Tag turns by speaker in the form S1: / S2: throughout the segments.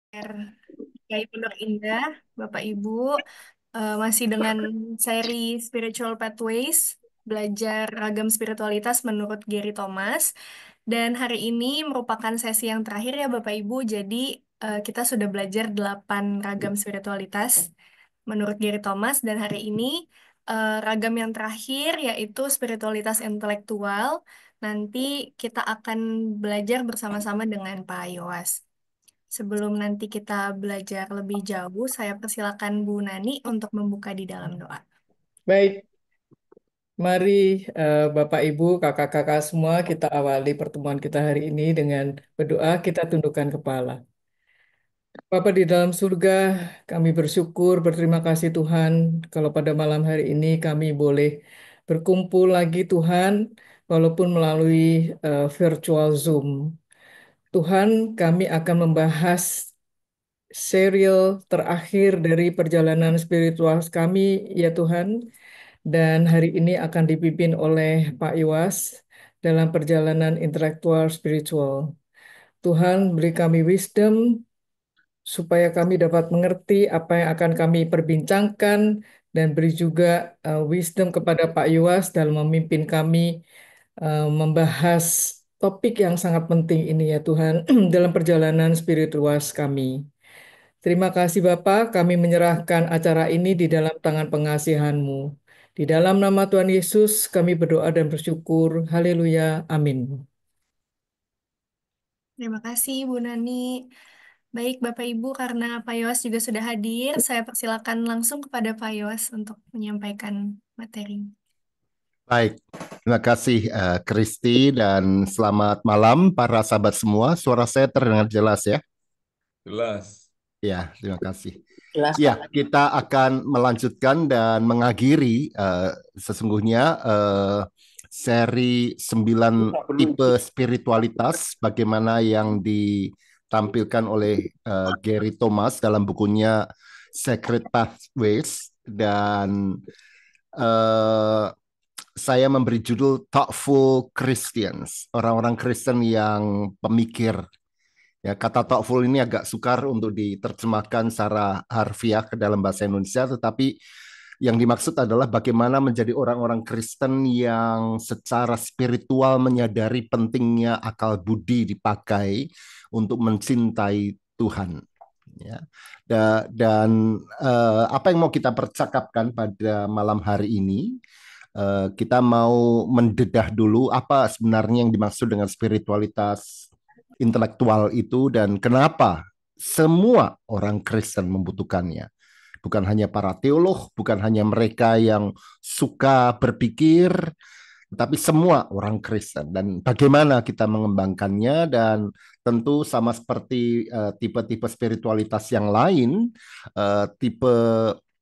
S1: Kiai Pondok Indah, Bapak Ibu, masih dengan seri Spiritual Pathways, belajar ragam spiritualitas menurut Gary Thomas. Dan hari ini merupakan sesi yang terakhir ya Bapak Ibu, jadi kita sudah belajar 8 ragam spiritualitas menurut Gary Thomas, dan hari ini ragam yang terakhir yaitu spiritualitas intelektual. Nanti kita akan belajar bersama-sama dengan Pak Yowas. Sebelum nanti kita belajar lebih jauh, saya persilakan Bu Nani untuk membuka di dalam doa.
S2: Baik, mari Bapak Ibu, kakak-kakak semua kita awali pertemuan kita hari ini dengan berdoa, kita tundukkan kepala. Bapa di dalam surga, kami bersyukur, berterima kasih Tuhan, kalau pada malam hari ini kami boleh berkumpul lagi Tuhan, walaupun melalui virtual Zoom. Tuhan, kami akan membahas serial terakhir dari perjalanan spiritual kami, ya Tuhan. Dan hari ini akan dipimpin oleh Pak Iwas dalam perjalanan intelektual spiritual. Tuhan beri kami wisdom supaya kami dapat mengerti apa yang akan kami perbincangkan dan beri juga wisdom kepada Pak Iwas dalam memimpin kami membahas topik yang sangat penting ini ya Tuhan dalam perjalanan spiritual kami. Terima kasih Bapak, kami menyerahkan acara ini di dalam tangan pengasihan-Mu. Di dalam nama Tuhan Yesus kami berdoa dan bersyukur. Haleluya. Amin.
S1: Terima kasih Bu Nani. Baik Bapak Ibu, karena Pak Yowas juga sudah hadir, saya persilakan langsung kepada Pak Yowas untuk menyampaikan materi.
S3: Baik, terima kasih Kristi dan selamat malam para sahabat semua. Suara saya terdengar jelas ya?
S4: Jelas.
S3: Ya, terima kasih.
S2: Jelas,
S3: Ya,
S2: Pak.
S3: kita akan melanjutkan dan mengakhiri sesungguhnya seri 9 tipe spiritualitas bagaimana yang ditampilkan oleh Gary Thomas dalam bukunya Sacred Pathways dan eh, saya memberi judul Thoughtful Christians, orang-orang Kristen yang pemikir. Ya, kata thoughtful ini agak sukar untuk diterjemahkan secara harfiah ke dalam bahasa Indonesia, tetapi yang dimaksud adalah bagaimana menjadi orang-orang Kristen yang secara spiritual menyadari pentingnya akal budi dipakai untuk mencintai Tuhan. Ya. Dan apa yang mau kita percakapkan pada malam hari ini? Kita mau mendedah dulu apa sebenarnya yang dimaksud dengan spiritualitas intelektual itu dan kenapa semua orang Kristen membutuhkannya. Bukan hanya para teolog, bukan hanya mereka yang suka berpikir, tapi semua orang Kristen. Dan bagaimana kita mengembangkannya dan tentu sama seperti tipe-tipe spiritualitas yang lain, tipe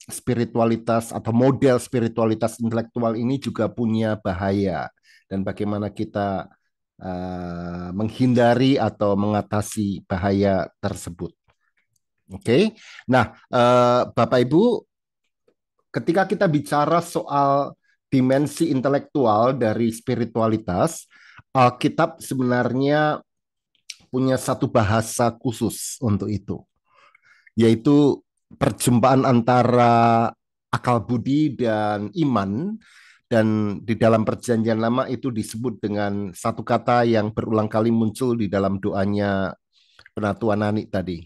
S3: spiritualitas atau model spiritualitas intelektual ini juga punya bahaya dan bagaimana kita menghindari atau mengatasi bahaya tersebut. Oke, nah Bapak Ibu, ketika kita bicara soal dimensi intelektual dari spiritualitas, Alkitab sebenarnya punya satu bahasa khusus untuk itu, yaitu perjumpaan antara akal budi dan iman, dan di dalam perjanjian lama itu disebut dengan satu kata yang berulang kali muncul di dalam doanya Penatua Nani tadi,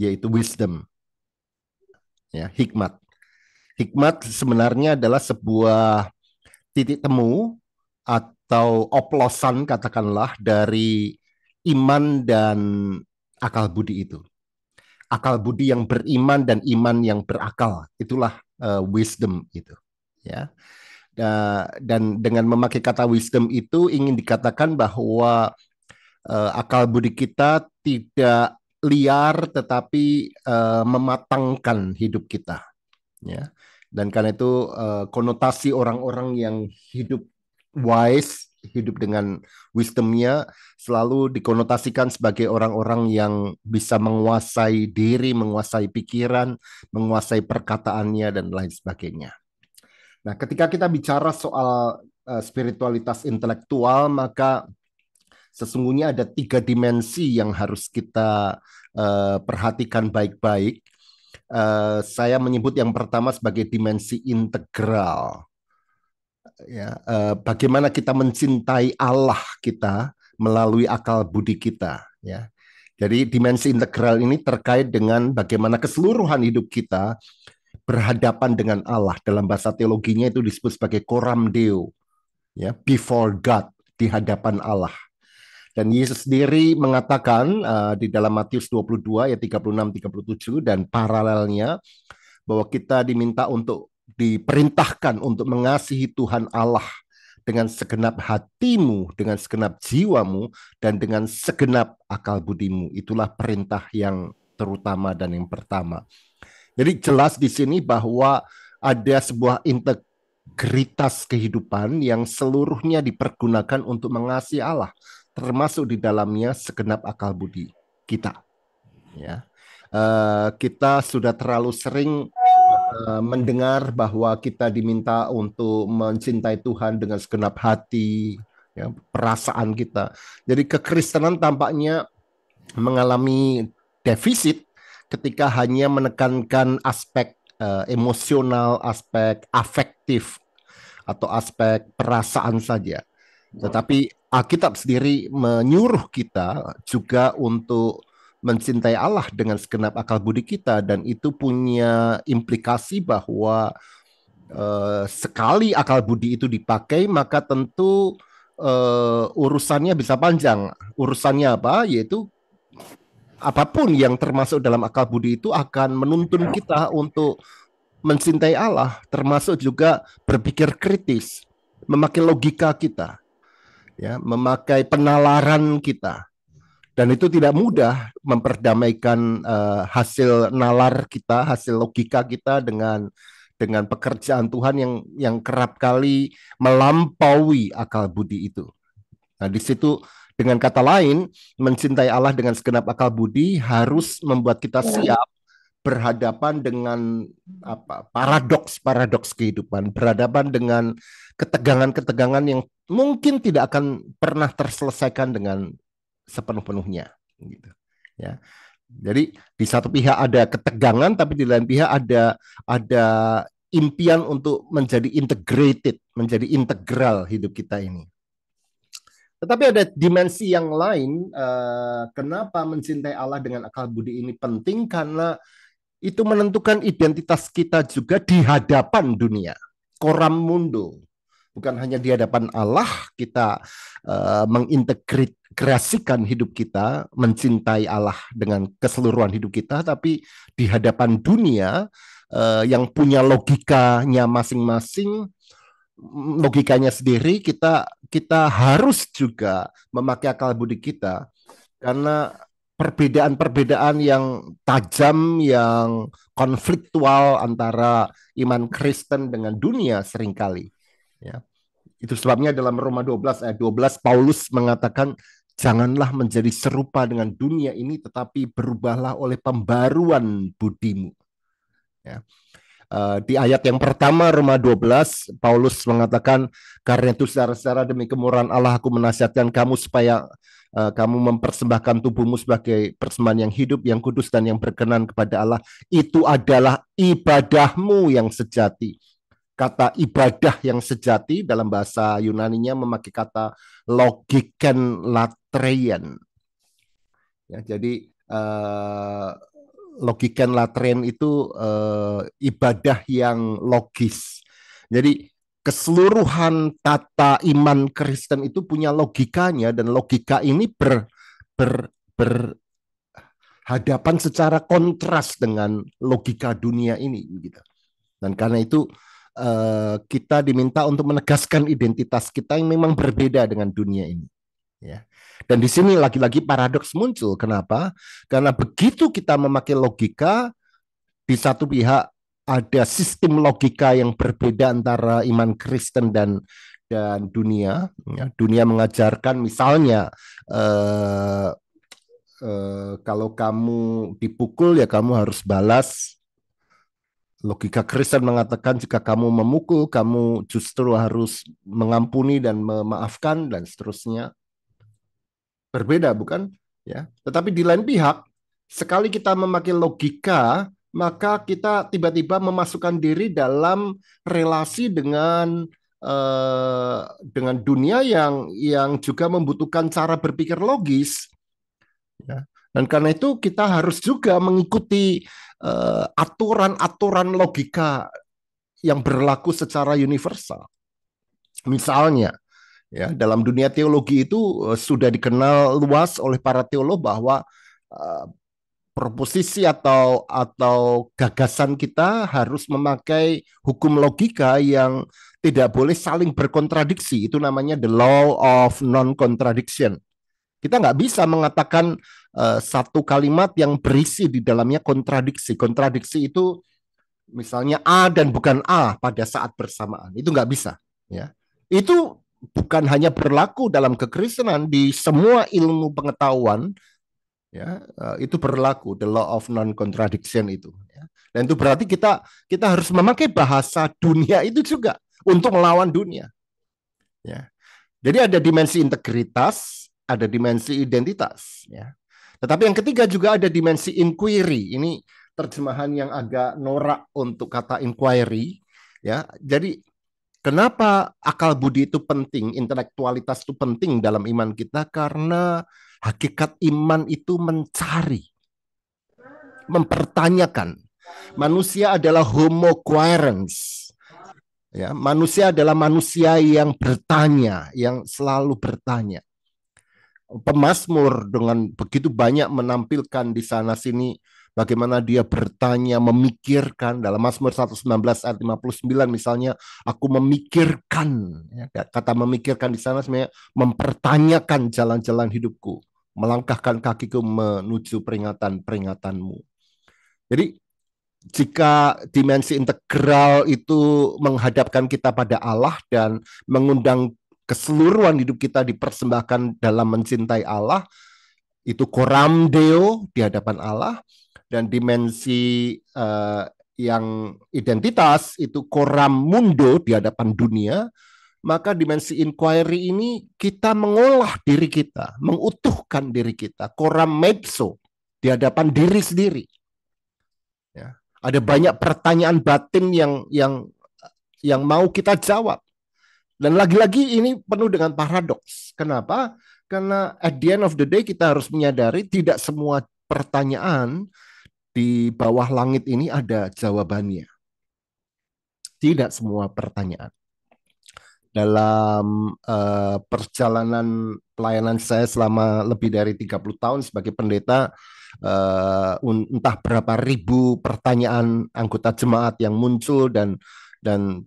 S3: yaitu wisdom, ya, hikmat. Hikmat sebenarnya adalah sebuah titik temu atau oplosan katakanlah dari iman dan akal budi itu. Akal budi yang beriman dan iman yang berakal, itulah wisdom itu, ya. Dan dengan memakai kata wisdom itu ingin dikatakan bahwa akal budi kita tidak liar tetapi mematangkan hidup kita, ya. Dan karena itu konotasi orang-orang yang hidup wise, hidup dengan wisdomnya selalu dikonotasikan sebagai orang-orang yang bisa menguasai diri, menguasai pikiran, menguasai perkataannya dan lain sebagainya. Nah, ketika kita bicara soal spiritualitas intelektual, maka Sesungguhnya ada 3 dimensi yang harus kita perhatikan baik-baik. Saya menyebut yang pertama sebagai dimensi integral. Ya, bagaimana kita mencintai Allah kita melalui akal budi kita. Ya, jadi dimensi integral ini terkait dengan bagaimana keseluruhan hidup kita berhadapan dengan Allah. Dalam bahasa teologinya itu disebut sebagai coram Deo, ya, before God, di hadapan Allah. Dan Yesus sendiri mengatakan di dalam Matius 22 ayat 36-37 dan paralelnya bahwa kita diminta untuk diperintahkan untuk mengasihi Tuhan Allah dengan segenap hatimu, dengan segenap jiwamu, dan dengan segenap akal budimu. Itulah perintah yang terutama dan yang pertama. Jadi jelas di sini bahwa ada sebuah integritas kehidupan yang seluruhnya dipergunakan untuk mengasihi Allah, termasuk di dalamnya segenap akal budi kita. Ya, kita sudah terlalu sering mendengar bahwa kita diminta untuk mencintai Tuhan dengan segenap hati, ya, perasaan kita. Jadi kekristenan tampaknya mengalami defisit ketika hanya menekankan aspek emosional, aspek afektif, atau aspek perasaan saja. Tetapi Alkitab sendiri menyuruh kita juga untuk mencintai Allah dengan segenap akal budi kita, dan itu punya implikasi bahwa sekali akal budi itu dipakai, maka tentu urusannya bisa panjang. Urusannya apa? Yaitu apapun yang termasuk dalam akal budi itu akan menuntun kita untuk mencintai Allah, termasuk juga berpikir kritis, memakai logika kita, ya, memakai penalaran kita. Dan itu tidak mudah memperdamaikan hasil nalar kita, hasil logika kita dengan pekerjaan Tuhan yang kerap kali melampaui akal budi itu. Nah, di situ dengan kata lain, mencintai Allah dengan segenap akal budi harus membuat kita siap berhadapan dengan paradoks kehidupan, berhadapan dengan ketegangan-ketegangan yang mungkin tidak akan pernah terselesaikan dengan sepenuh-penuhnya, gitu. Ya. Jadi di satu pihak ada ketegangan, tapi di lain pihak ada impian untuk menjadi integrated, menjadi integral hidup kita ini. Tetapi ada dimensi yang lain. Kenapa mencintai Allah dengan akal budi ini penting? Karena itu menentukan identitas kita juga di hadapan dunia. Coram mundo. Bukan hanya di hadapan Allah kita mengintegrasikan hidup kita, mencintai Allah dengan keseluruhan hidup kita, tapi di hadapan dunia yang punya logikanya masing-masing, logikanya sendiri, kita harus juga memakai akal budi kita, karena perbedaan-perbedaan yang tajam, yang konfliktual antara iman Kristen dengan dunia seringkali. Ya. Itu sebabnya dalam Roma 12 ayat 12 Paulus mengatakan, janganlah menjadi serupa dengan dunia ini, tetapi berubahlah oleh pembaruan budimu. Ya. Di ayat yang pertama Roma 12 Paulus mengatakan, karena itu saudara-saudara, demi kemurahan Allah aku menasihatkan kamu supaya kamu mempersembahkan tubuhmu sebagai persembahan yang hidup, yang kudus, dan yang berkenan kepada Allah. Itu adalah ibadahmu yang sejati. Kata ibadah yang sejati dalam bahasa Yunaninya memakai kata logiken latreien. Ya, jadi logiken latreien itu ibadah yang logis. Jadi keseluruhan tata iman Kristen itu punya logikanya, dan logika ini berhadapan secara kontras dengan logika dunia ini, gitu. Dan karena itu kita diminta untuk menegaskan identitas kita yang memang berbeda dengan dunia ini. Ya. Dan di sini lagi-lagi paradoks muncul. Kenapa? Karena begitu kita memakai logika, di satu pihak ada sistem logika yang berbeda antara iman Kristen dan dunia. Ya. Dunia mengajarkan misalnya kalau kamu dipukul ya kamu harus balas. Logika Kristen mengatakan jika kamu memukul, kamu justru harus mengampuni dan memaafkan, dan seterusnya. Berbeda, bukan? Ya. Tetapi di lain pihak, sekali kita memakai logika, maka kita tiba-tiba memasukkan diri dalam relasi dengan dunia yang juga membutuhkan cara berpikir logis. Ya. Dan karena itu kita harus juga mengikuti aturan-aturan logika yang berlaku secara universal. Misalnya, ya, dalam dunia teologi itu sudah dikenal luas oleh para teolog bahwa uh, proposisi atau gagasan kita harus memakai hukum logika yang tidak boleh saling berkontradiksi. Itu namanya the law of non-contradiction. Kita nggak bisa mengatakan satu kalimat yang berisi di dalamnya kontradiksi. Kontradiksi itu misalnya A dan bukan A pada saat bersamaan. Itu nggak bisa. Ya. Itu bukan hanya berlaku dalam kekristenan, di semua ilmu pengetahuan, ya, itu berlaku the law of non contradiction itu, ya. Dan itu berarti kita harus memakai bahasa dunia itu juga untuk melawan dunia, ya. Jadi ada dimensi integritas, ada dimensi identitas, ya. Tetapi yang ketiga juga ada dimensi inquiry. Ini terjemahan yang agak norak untuk kata inquiry, ya. Jadi kenapa akal budi itu penting, intelektualitas itu penting dalam iman kita? Karena hakikat iman itu mencari, mempertanyakan. Manusia adalah homo quaerens. Ya, manusia adalah manusia yang bertanya, yang selalu bertanya. Pemazmur dengan begitu banyak menampilkan di sana sini bagaimana dia bertanya, memikirkan. Dalam Mazmur 119 ayat 59 misalnya, aku memikirkan, ya, kata memikirkan di sana sebenarnya mempertanyakan jalan-jalan hidupku, melangkahkan kakiku menuju peringatan-peringatanmu. Jadi jika dimensi integral itu menghadapkan kita pada Allah dan mengundang keseluruhan hidup kita dipersembahkan dalam mencintai Allah, itu coram deo di hadapan Allah. Dan dimensi yang identitas itu coram mundo di hadapan dunia. Maka dimensi inquiry ini kita mengolah diri kita, mengutuhkan diri kita, coram mezzo di hadapan diri sendiri. Ya. Ada banyak pertanyaan batin yang mau kita jawab. Dan lagi-lagi ini penuh dengan paradoks. Kenapa? Karena at the end of the day kita harus menyadari tidak semua pertanyaan di bawah langit ini ada jawabannya. Tidak semua pertanyaan. Dalam perjalanan pelayanan saya selama lebih dari 30 tahun sebagai pendeta, entah berapa ribu pertanyaan anggota jemaat yang muncul dan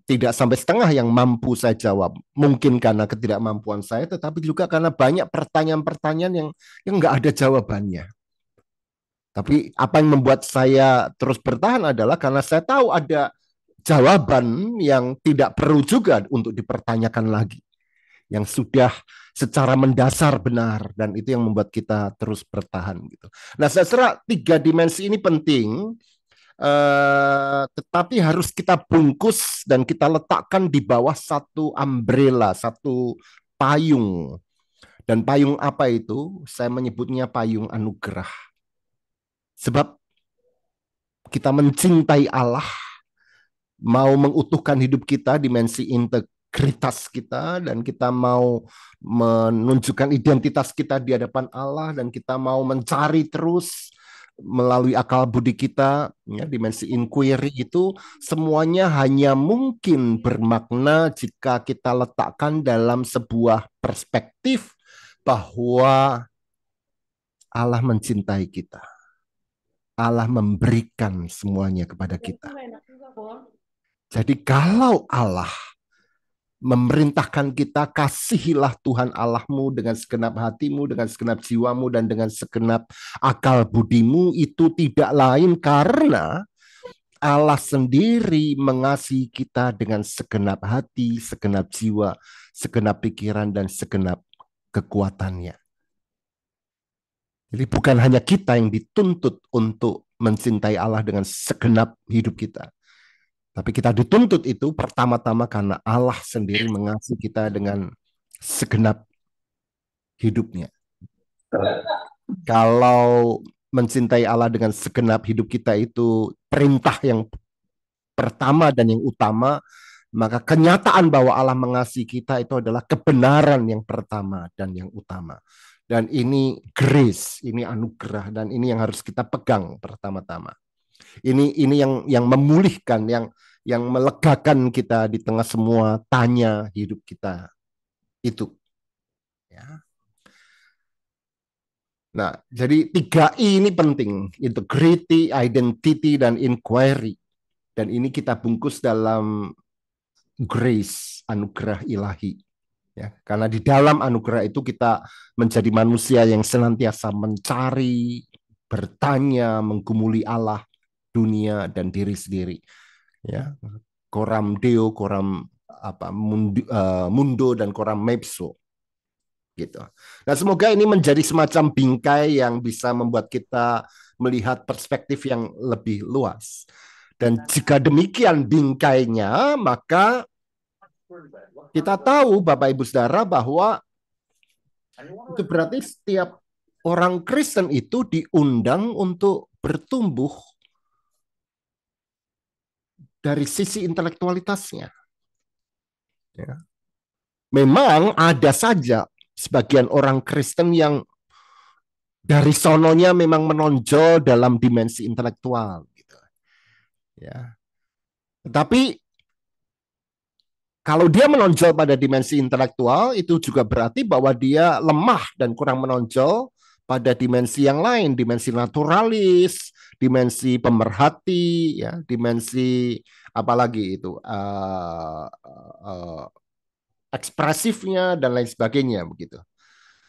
S3: tidak sampai setengah yang mampu saya jawab. Mungkin karena ketidakmampuan saya, tetapi juga karena banyak pertanyaan-pertanyaan yang nggak ada jawabannya. Tapi apa yang membuat saya terus bertahan adalah karena saya tahu ada jawaban yang tidak perlu juga untuk dipertanyakan lagi, yang sudah secara mendasar benar, dan itu yang membuat kita terus bertahan gitu. Nah, saya kira tiga dimensi ini penting, tetapi harus kita bungkus dan kita letakkan di bawah satu umbrella, satu payung. Dan payung apa itu? Saya menyebutnya payung anugerah. Sebab kita mencintai Allah, mau mengutuhkan hidup kita, dimensi integritas kita, dan kita mau menunjukkan identitas kita di hadapan Allah, dan kita mau mencari terus melalui akal budi kita, ya, dimensi inquiry itu semuanya hanya mungkin bermakna jika kita letakkan dalam sebuah perspektif bahwa Allah mencintai kita. Allah memberikan semuanya kepada kita. Jadi kalau Allah memerintahkan kita, kasihilah Tuhan Allahmu dengan segenap hatimu, dengan segenap jiwamu, dan dengan segenap akal budimu, itu tidak lain karena Allah sendiri mengasihi kita dengan segenap hati, segenap jiwa, segenap pikiran, dan segenap kekuatannya. Jadi bukan hanya kita yang dituntut untuk mencintai Allah dengan segenap hidup kita. Tapi kita dituntut itu pertama-tama karena Allah sendiri mengasihi kita dengan segenap hidupnya. Kalau mencintai Allah dengan segenap hidup kita itu perintah yang pertama dan yang utama, maka kenyataan bahwa Allah mengasihi kita itu adalah kebenaran yang pertama dan yang utama. Dan ini grace, ini anugerah, dan ini yang harus kita pegang pertama-tama. Ini yang memulihkan, yang melegakan kita di tengah semua tanya hidup kita itu. Ya. Nah, jadi 3I ini penting, integrity, identity, dan inquiry. Dan ini kita bungkus dalam grace, anugerah ilahi. Ya, karena di dalam anugerah itu kita menjadi manusia yang senantiasa mencari, bertanya, menggumuli Allah, dunia, dan diri sendiri. Ya, coram Deo, coram mundo, dan coram mepso. Gitu. Nah, semoga ini menjadi semacam bingkai yang bisa membuat kita melihat perspektif yang lebih luas. Dan jika demikian bingkainya, maka kita tahu Bapak Ibu Saudara bahwa itu berarti setiap orang Kristen itu diundang untuk bertumbuh dari sisi intelektualitasnya. Ya. Memang ada saja sebagian orang Kristen yang dari sononya memang menonjol dalam dimensi intelektual, gitu. Ya. Tetapi kalau dia menonjol pada dimensi intelektual, itu juga berarti bahwa dia lemah dan kurang menonjol pada dimensi yang lain, dimensi naturalis, dimensi pemerhati, ya, dimensi apalagi itu ekspresifnya dan lain sebagainya begitu.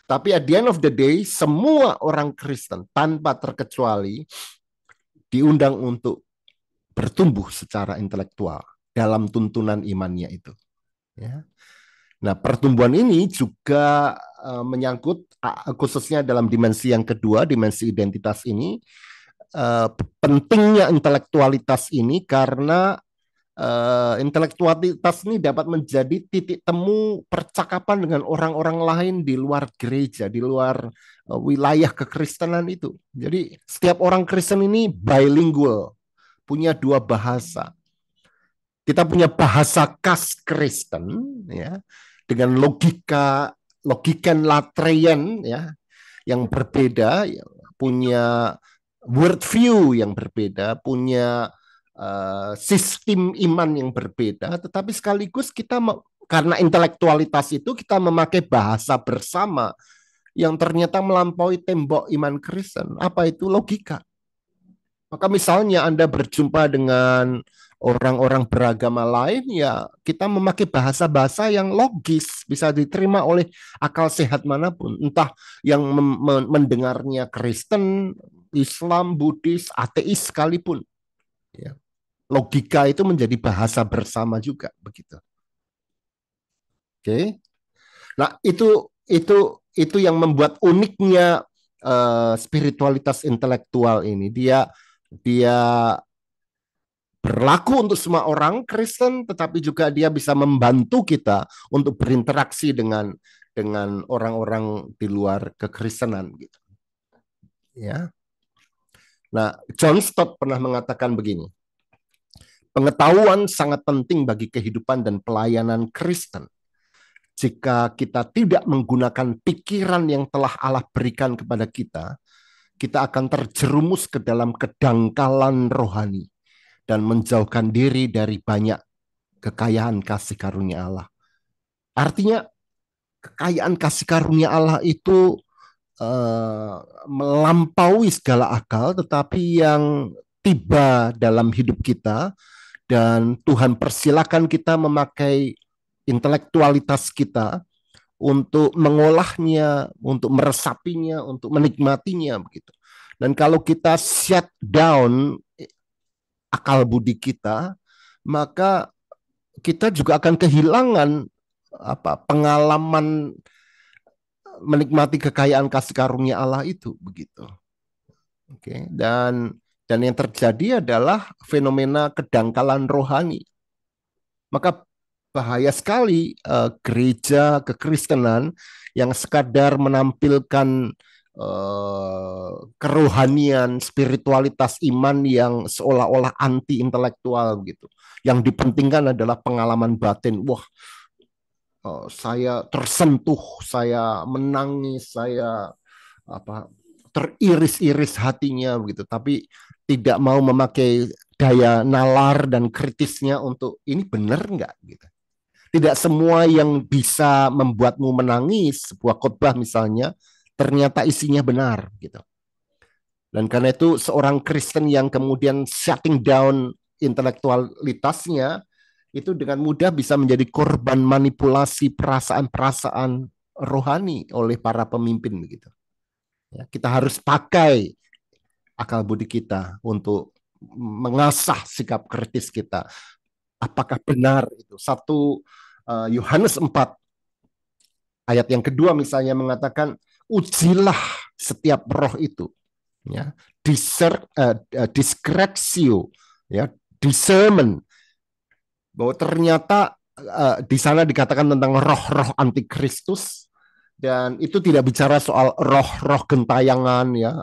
S3: Tapi at the end of the day, semua orang Kristen tanpa terkecuali diundang untuk bertumbuh secara intelektual dalam tuntunan imannya itu. Ya. Nah, pertumbuhan ini juga menyangkut khususnya dalam dimensi yang kedua, dimensi identitas ini, pentingnya intelektualitas ini karena intelektualitas ini dapat menjadi titik temu percakapan dengan orang-orang lain di luar gereja, di luar wilayah kekristenan itu. Jadi setiap orang Kristen ini bilingual, punya dua bahasa. Kita punya bahasa khas Kristen, ya, dengan logikan latrean, ya, yang berbeda, ya, punya worldview yang berbeda, punya sistem iman yang berbeda, tetapi sekaligus kita karena intelektualitas itu kita memakai bahasa bersama yang ternyata melampaui tembok iman Kristen. Apa itu? Logika. Maka misalnya Anda berjumpa dengan orang-orang beragama lain, ya kita memakai bahasa-bahasa yang logis, bisa diterima oleh akal sehat manapun. Entah yang mendengarnya Kristen, Islam, Buddhis, ateis sekalipun. Ya. Logika itu menjadi bahasa bersama juga, begitu. Oke. Nah, itu yang membuat uniknya spiritualitas intelektual ini. Dia berlaku untuk semua orang Kristen, tetapi juga dia bisa membantu kita untuk berinteraksi dengan orang-orang di luar kekristenan, gitu. Ya. Nah, John Stott pernah mengatakan begini. Pengetahuan sangat penting bagi kehidupan dan pelayanan Kristen. Jika kita tidak menggunakan pikiran yang telah Allah berikan kepada kita akan terjerumus ke dalam kedangkalan rohani dan menjauhkan diri dari banyak kekayaan kasih karunia Allah. Artinya, kekayaan kasih karunia Allah itu melampaui segala akal, tetapi yang tiba dalam hidup kita, dan Tuhan persilakan kita memakai intelektualitas kita untuk mengolahnya, untuk meresapinya, untuk menikmatinya, begitu. Dan kalau kita shut down akal budi kita, maka kita juga akan kehilangan pengalaman menikmati kekayaan kasih karunia Allah itu, begitu. Oke, dan yang terjadi adalah fenomena kedangkalan rohani. Maka bahaya sekali gereja kekristenan yang sekadar menampilkan kerohanian, spiritualitas iman yang seolah-olah anti intelektual gitu. Yang dipentingkan adalah pengalaman batin. Wah, saya tersentuh, saya menangis, saya apa teriris-iris hatinya begitu. Tapi tidak mau memakai daya nalar dan kritisnya untuk ini benar nggak gitu. Tidak semua yang bisa membuatmu menangis, sebuah khotbah misalnya, ternyata isinya benar gitu. Dan karena itu seorang Kristen yang kemudian shutting down intelektualitasnya itu dengan mudah bisa menjadi korban manipulasi perasaan-perasaan rohani oleh para pemimpin begitu. Ya, kita harus pakai akal budi kita untuk mengasah sikap kritis kita. Apakah benar itu? 1 Yohanes 4 ayat yang kedua misalnya mengatakan, ujilah setiap roh itu, ya, discretio, ya, discernment, bahwa ternyata di sana dikatakan tentang roh-roh antikristus, dan itu tidak bicara soal roh-roh gentayangan, ya,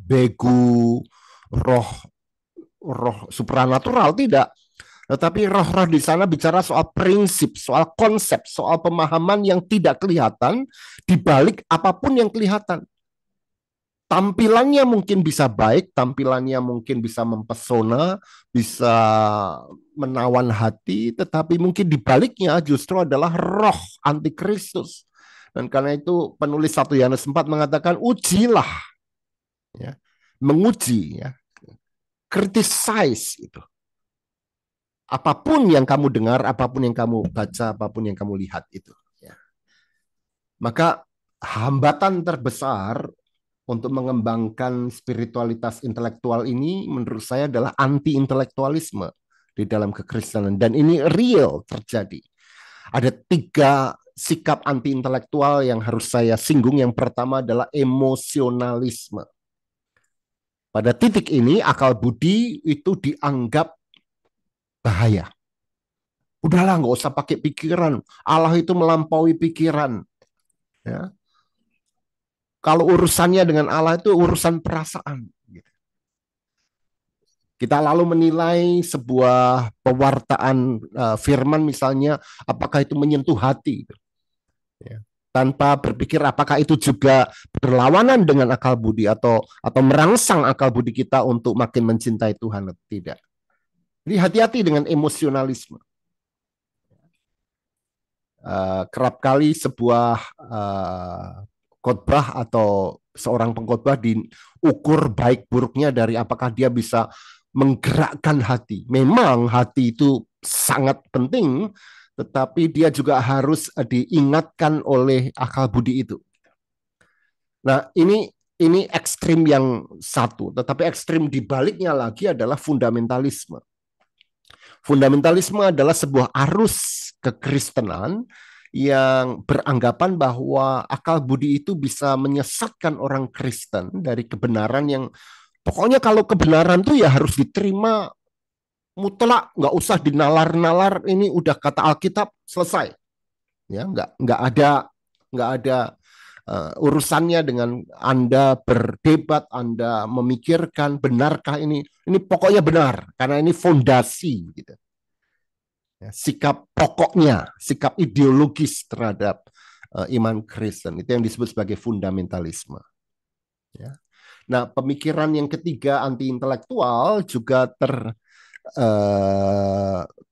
S3: begu, roh supranatural, tidak. Tetapi roh-roh di sana bicara soal prinsip, soal konsep, soal pemahaman yang tidak kelihatan di balik apapun yang kelihatan. Tampilannya mungkin bisa baik, tampilannya mungkin bisa mempesona, bisa menawan hati, tetapi mungkin di baliknya justru adalah roh antikristus. Dan karena itu penulis 1 Yohanes 4 mengatakan, ujilah, ya, menguji, ya, criticize itu. Apapun yang kamu dengar, apapun yang kamu baca, apapun yang kamu lihat itu. Ya. Maka hambatan terbesar untuk mengembangkan spiritualitas intelektual ini menurut saya adalah anti-intelektualisme di dalam kekristenan. Dan ini real terjadi. Ada 3 sikap anti-intelektual yang harus saya singgung. Yang pertama adalah emosionalisme. Pada titik ini akal budi itu dianggap bahaya. Udahlah, nggak usah pakai pikiran. Allah itu melampaui pikiran. Ya. Kalau urusannya dengan Allah itu urusan perasaan. Kita lalu menilai sebuah pewartaan firman misalnya, apakah itu menyentuh hati. Ya. Tanpa berpikir apakah itu juga berlawanan dengan akal budi atau merangsang akal budi kita untuk makin mencintai Tuhan atau tidak. Jadi hati-hati dengan emosionalisme. Kerap kali sebuah khotbah atau seorang pengkhotbah diukur baik buruknya dari apakah dia bisa menggerakkan hati. Memang hati itu sangat penting, tetapi dia juga harus diingatkan oleh akal budi itu. Nah, ini ekstrim yang satu, tetapi ekstrim di baliknya lagi adalah fundamentalisme. Fundamentalisme adalah sebuah arus kekristenan yang beranggapan bahwa akal budi itu bisa menyesatkan orang Kristen dari kebenaran yang pokoknya kalau kebenaran tuh ya harus diterima mutlak, nggak usah dinalar-nalar, ini udah kata Alkitab selesai. Ya, nggak ada urusannya dengan Anda berdebat, Anda memikirkan benarkah ini pokoknya benar karena ini fondasi gitu. Ya, sikap pokoknya, sikap ideologis terhadap iman Kristen itu yang disebut sebagai fundamentalisme. Ya. Nah, pemikiran yang ketiga anti intelektual juga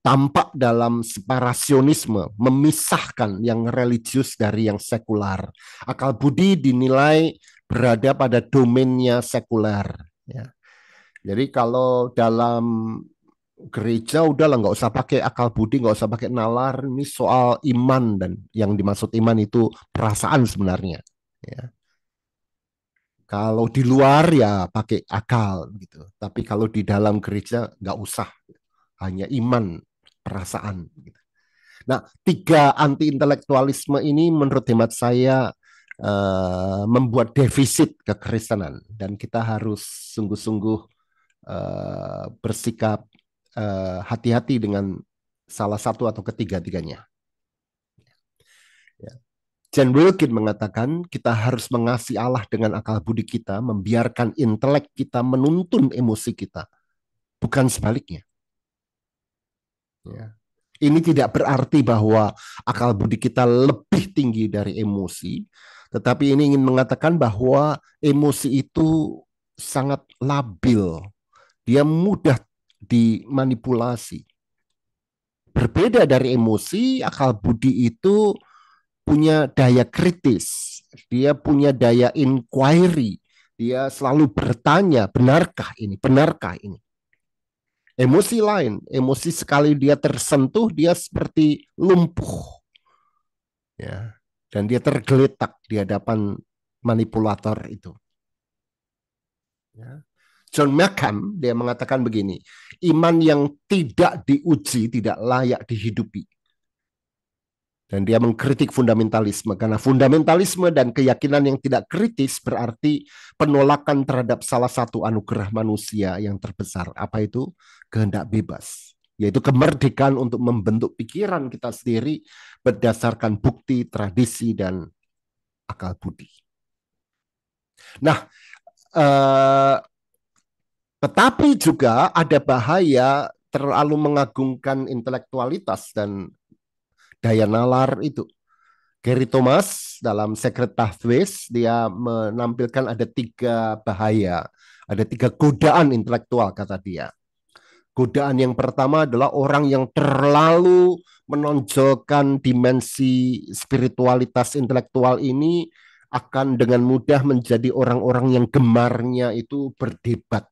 S3: tampak dalam separasionisme, memisahkan yang religius dari yang sekular. Akal budi dinilai berada pada domainnya sekuler. Ya. Jadi kalau dalam gereja udahlah nggak usah pakai akal budi, nggak usah pakai nalar. Ini soal iman dan yang dimaksud iman itu perasaan sebenarnya. Ya. Kalau di luar ya pakai akal gitu. Tapi kalau di dalam gereja nggak usah, hanya iman, perasaan. Gitu. Nah, 3 anti intelektualisme ini menurut hemat saya membuat defisit kekristenan dan kita harus sungguh-sungguh bersikap hati-hati dengan salah satu atau ketiga-tiganya. Ya. John Wilkin mengatakan kita harus mengasihi Allah dengan akal budi kita, membiarkan intelek kita menuntun emosi kita, bukan sebaliknya. Ya. Ini tidak berarti bahwa akal budi kita lebih tinggi dari emosi, tetapi ini ingin mengatakan bahwa emosi itu sangat labil, dia mudah dimanipulasi. Berbeda dari emosi, akal budi itu punya daya kritis, dia punya daya inquiry, dia selalu bertanya, benarkah ini, benarkah ini. Emosi lain, emosi sekali dia tersentuh, dia seperti lumpuh, ya, dan dia tergeletak di hadapan manipulator itu. Ya. John Mackham dia mengatakan begini, iman yang tidak diuji tidak layak dihidupi. Dan dia mengkritik fundamentalisme, karena fundamentalisme dan keyakinan yang tidak kritis berarti penolakan terhadap salah satu anugerah manusia yang terbesar. Apa itu? Kehendak bebas, yaitu kemerdekaan untuk membentuk pikiran kita sendiri berdasarkan bukti, tradisi, dan akal budi. Nah, tetapi juga ada bahaya terlalu mengagungkan intelektualitas dan daya nalar itu. Gary Thomas dalam Secret Pathways, dia menampilkan ada 3 bahaya, ada 3 godaan intelektual kata dia. Godaan yang pertama adalah orang yang terlalu menonjolkan dimensi spiritualitas intelektual ini akan dengan mudah menjadi orang-orang yang gemarnya itu berdebat.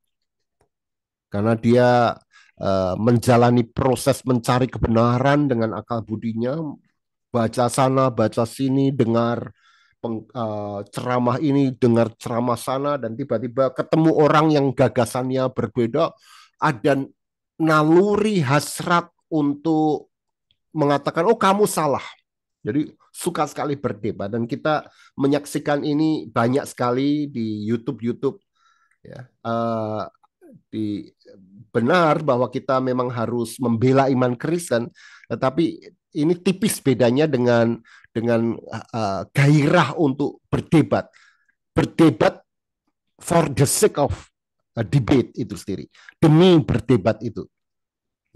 S3: Karena dia menjalani proses mencari kebenaran dengan akal budinya, baca sana, baca sini, dengar ceramah ini, dengar ceramah sana, dan tiba-tiba ketemu orang yang gagasannya berbeda, ada naluri hasrat untuk mengatakan, oh kamu salah. Jadi suka sekali berdebat, dan kita menyaksikan ini banyak sekali di YouTube. Ya. Benar bahwa kita memang harus membela iman Kristen, tetapi ini tipis bedanya dengan gairah untuk berdebat for the sake of debate itu sendiri, demi berdebat itu,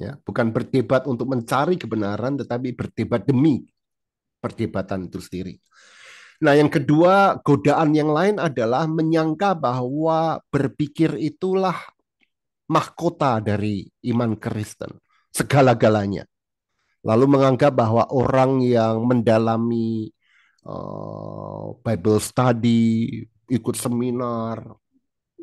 S3: ya, bukan berdebat untuk mencari kebenaran, tetapi berdebat demi perdebatan itu sendiri. Nah, yang kedua, godaan yang lain adalah menyangka bahwa berpikir itulah mahkota dari iman Kristen, segala-galanya. Lalu menganggap bahwa orang yang mendalami Bible study, ikut seminar,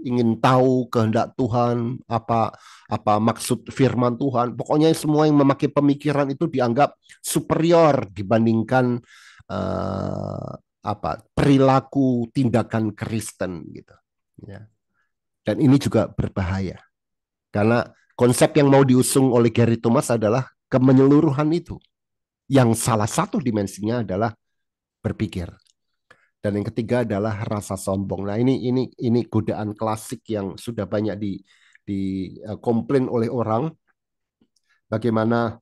S3: ingin tahu kehendak Tuhan, apa maksud firman Tuhan, pokoknya semua yang memakai pemikiran itu dianggap superior dibandingkan perilaku tindakan Kristen gitu. Ya. Dan ini juga berbahaya. Karena konsep yang mau diusung oleh Gary Thomas adalah kemenyeluruhan itu. Yang salah satu dimensinya adalah berpikir. Dan yang ketiga adalah rasa sombong. Nah, ini godaan klasik yang sudah banyak di komplain oleh orang. Bagaimana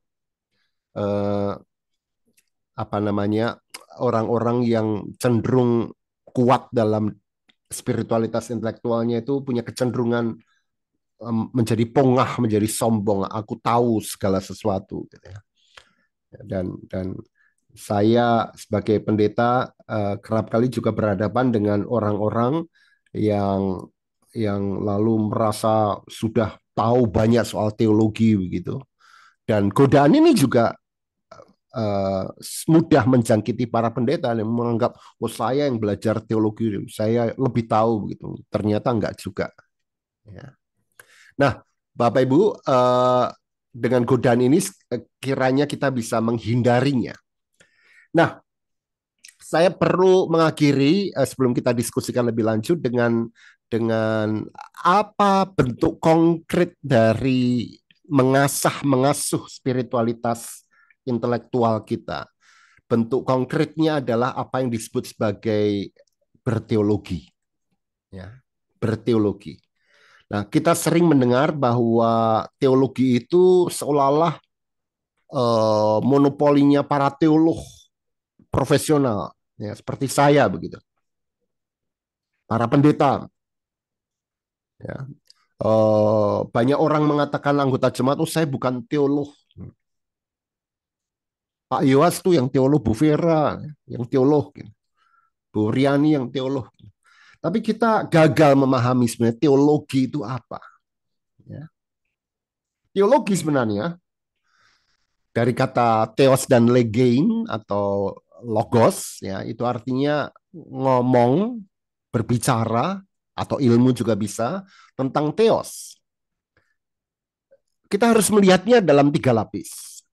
S3: orang-orang yang cenderung kuat dalam spiritualitas intelektualnya itu punya kecenderungan menjadi pongah, menjadi sombong. Aku tahu segala sesuatu, gitu ya. Dan saya sebagai pendeta kerap kali juga berhadapan dengan orang-orang yang lalu merasa sudah tahu banyak soal teologi begitu. Dan godaan ini juga mudah menjangkiti para pendeta yang menganggap, oh saya yang belajar teologi, saya lebih tahu begitu. Ternyata enggak juga. Ya. Nah, Bapak Ibu, dengan godaan ini kiranya kita bisa menghindarinya. Nah, saya perlu mengakhiri sebelum kita diskusikan lebih lanjut dengan apa bentuk konkret dari mengasuh spiritualitas intelektual kita. Bentuk konkretnya adalah apa yang disebut sebagai berteologi. Ya, berteologi. Nah, kita sering mendengar bahwa teologi itu seolah-olah monopolinya para teolog profesional. ya, seperti saya begitu. Para pendeta, ya. Banyak orang mengatakan anggota jemaat, oh saya bukan teolog. Pak Yowas tuh yang teolog, Bu Vera yang teolog, Bu Riani yang teolog. Tapi kita gagal memahami sebenarnya teologi itu apa. Ya. Teologi sebenarnya dari kata theos dan legein atau logos, ya itu artinya ngomong, berbicara atau ilmu juga bisa tentang theos. Kita harus melihatnya dalam 3 lapis.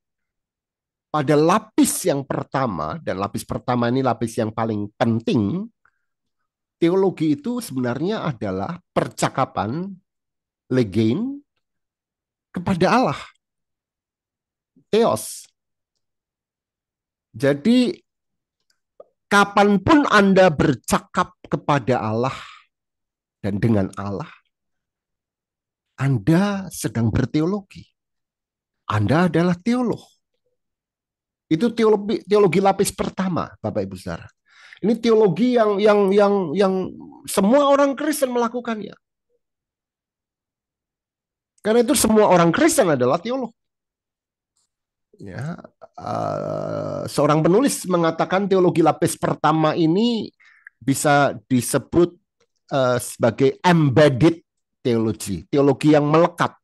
S3: Pada lapis yang pertama, dan lapis pertama ini lapis yang paling penting, teologi itu sebenarnya adalah percakapan legein kepada Allah, theos. Jadi kapanpun Anda bercakap kepada Allah dan dengan Allah, Anda sedang berteologi. Anda adalah teolog. Itu teologi lapis pertama, Bapak Ibu Saudara. Ini teologi yang semua orang Kristen melakukannya. Karena itu semua orang Kristen adalah teolog. Ya, seorang penulis mengatakan teologi lapis pertama ini bisa disebut sebagai embedded teologi, teologi yang melekat.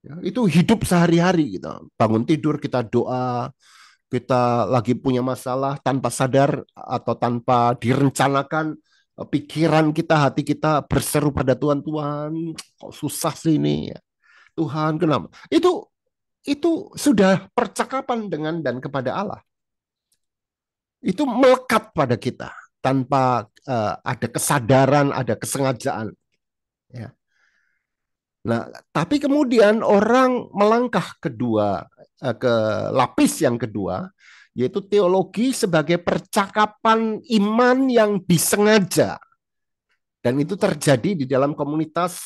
S3: Ya, itu hidup sehari-hari kita. Bangun tidur kita doa, kita lagi punya masalah tanpa sadar atau tanpa direncanakan, pikiran kita, hati kita berseru pada Tuhan, Tuhan, kok susah sih ini ya. Tuhan, kenapa? Itu sudah percakapan dengan dan kepada Allah. Itu melekat pada kita tanpa ada kesadaran, ada kesengajaan. Ya. Nah, tapi kemudian orang melangkah ke lapis yang kedua, yaitu teologi sebagai percakapan iman yang disengaja. Dan itu terjadi di dalam komunitas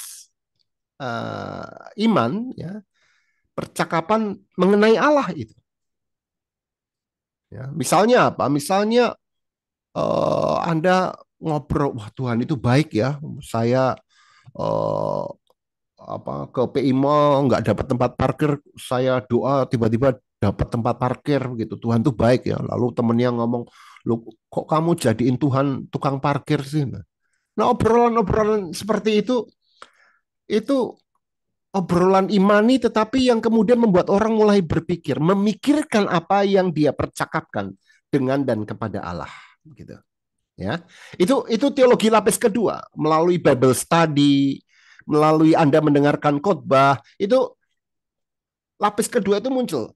S3: iman, ya, percakapan mengenai Allah itu. Ya, misalnya apa? Misalnya Anda ngobrol, wah Tuhan itu baik ya, saya ke PI Mall nggak dapat tempat parkir, saya doa tiba-tiba dapat tempat parkir gitu. Tuhan tuh baik ya. Lalu temennya ngomong, lu kok kamu jadiin Tuhan tukang parkir sih? Nah obrolan-obrolan seperti itu obrolan imani, tetapi yang kemudian membuat orang mulai berpikir, memikirkan apa yang dia percakapkan dengan dan kepada Allah, gitu. Ya, itu teologi lapis kedua, melalui Bible study, melalui Anda mendengarkan khotbah, itu lapis kedua itu muncul.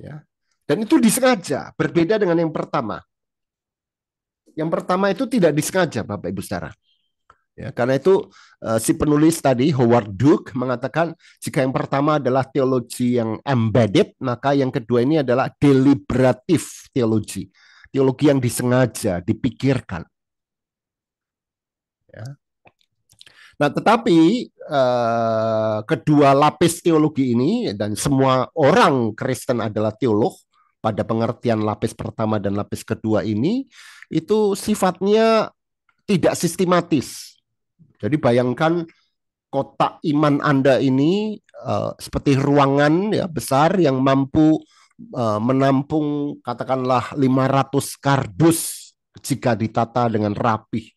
S3: Ya. Dan itu disengaja, berbeda dengan yang pertama. Yang pertama itu tidak disengaja, Bapak Ibu Saudara. Ya, karena itu si penulis tadi Howard Duke mengatakan jika yang pertama adalah teologi yang embedded, maka yang kedua ini adalah deliberatif teologi, teologi yang disengaja, dipikirkan. Ya. Nah, tetapi kedua lapis teologi ini, dan semua orang Kristen adalah teolog pada pengertian lapis pertama dan lapis kedua ini, itu sifatnya tidak sistematis. Jadi bayangkan kotak iman Anda ini seperti ruangan ya besar yang mampu menampung katakanlah 500 kardus jika ditata dengan rapih.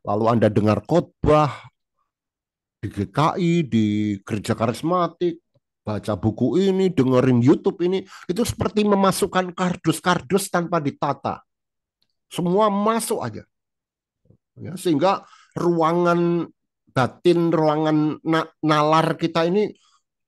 S3: Lalu Anda dengar khotbah di GKI, di gereja karismatik, baca buku ini, dengerin YouTube ini, itu seperti memasukkan kardus-kardus tanpa ditata. Semua masuk aja. Ya, sehingga ruangan batin, ruangan nalar kita ini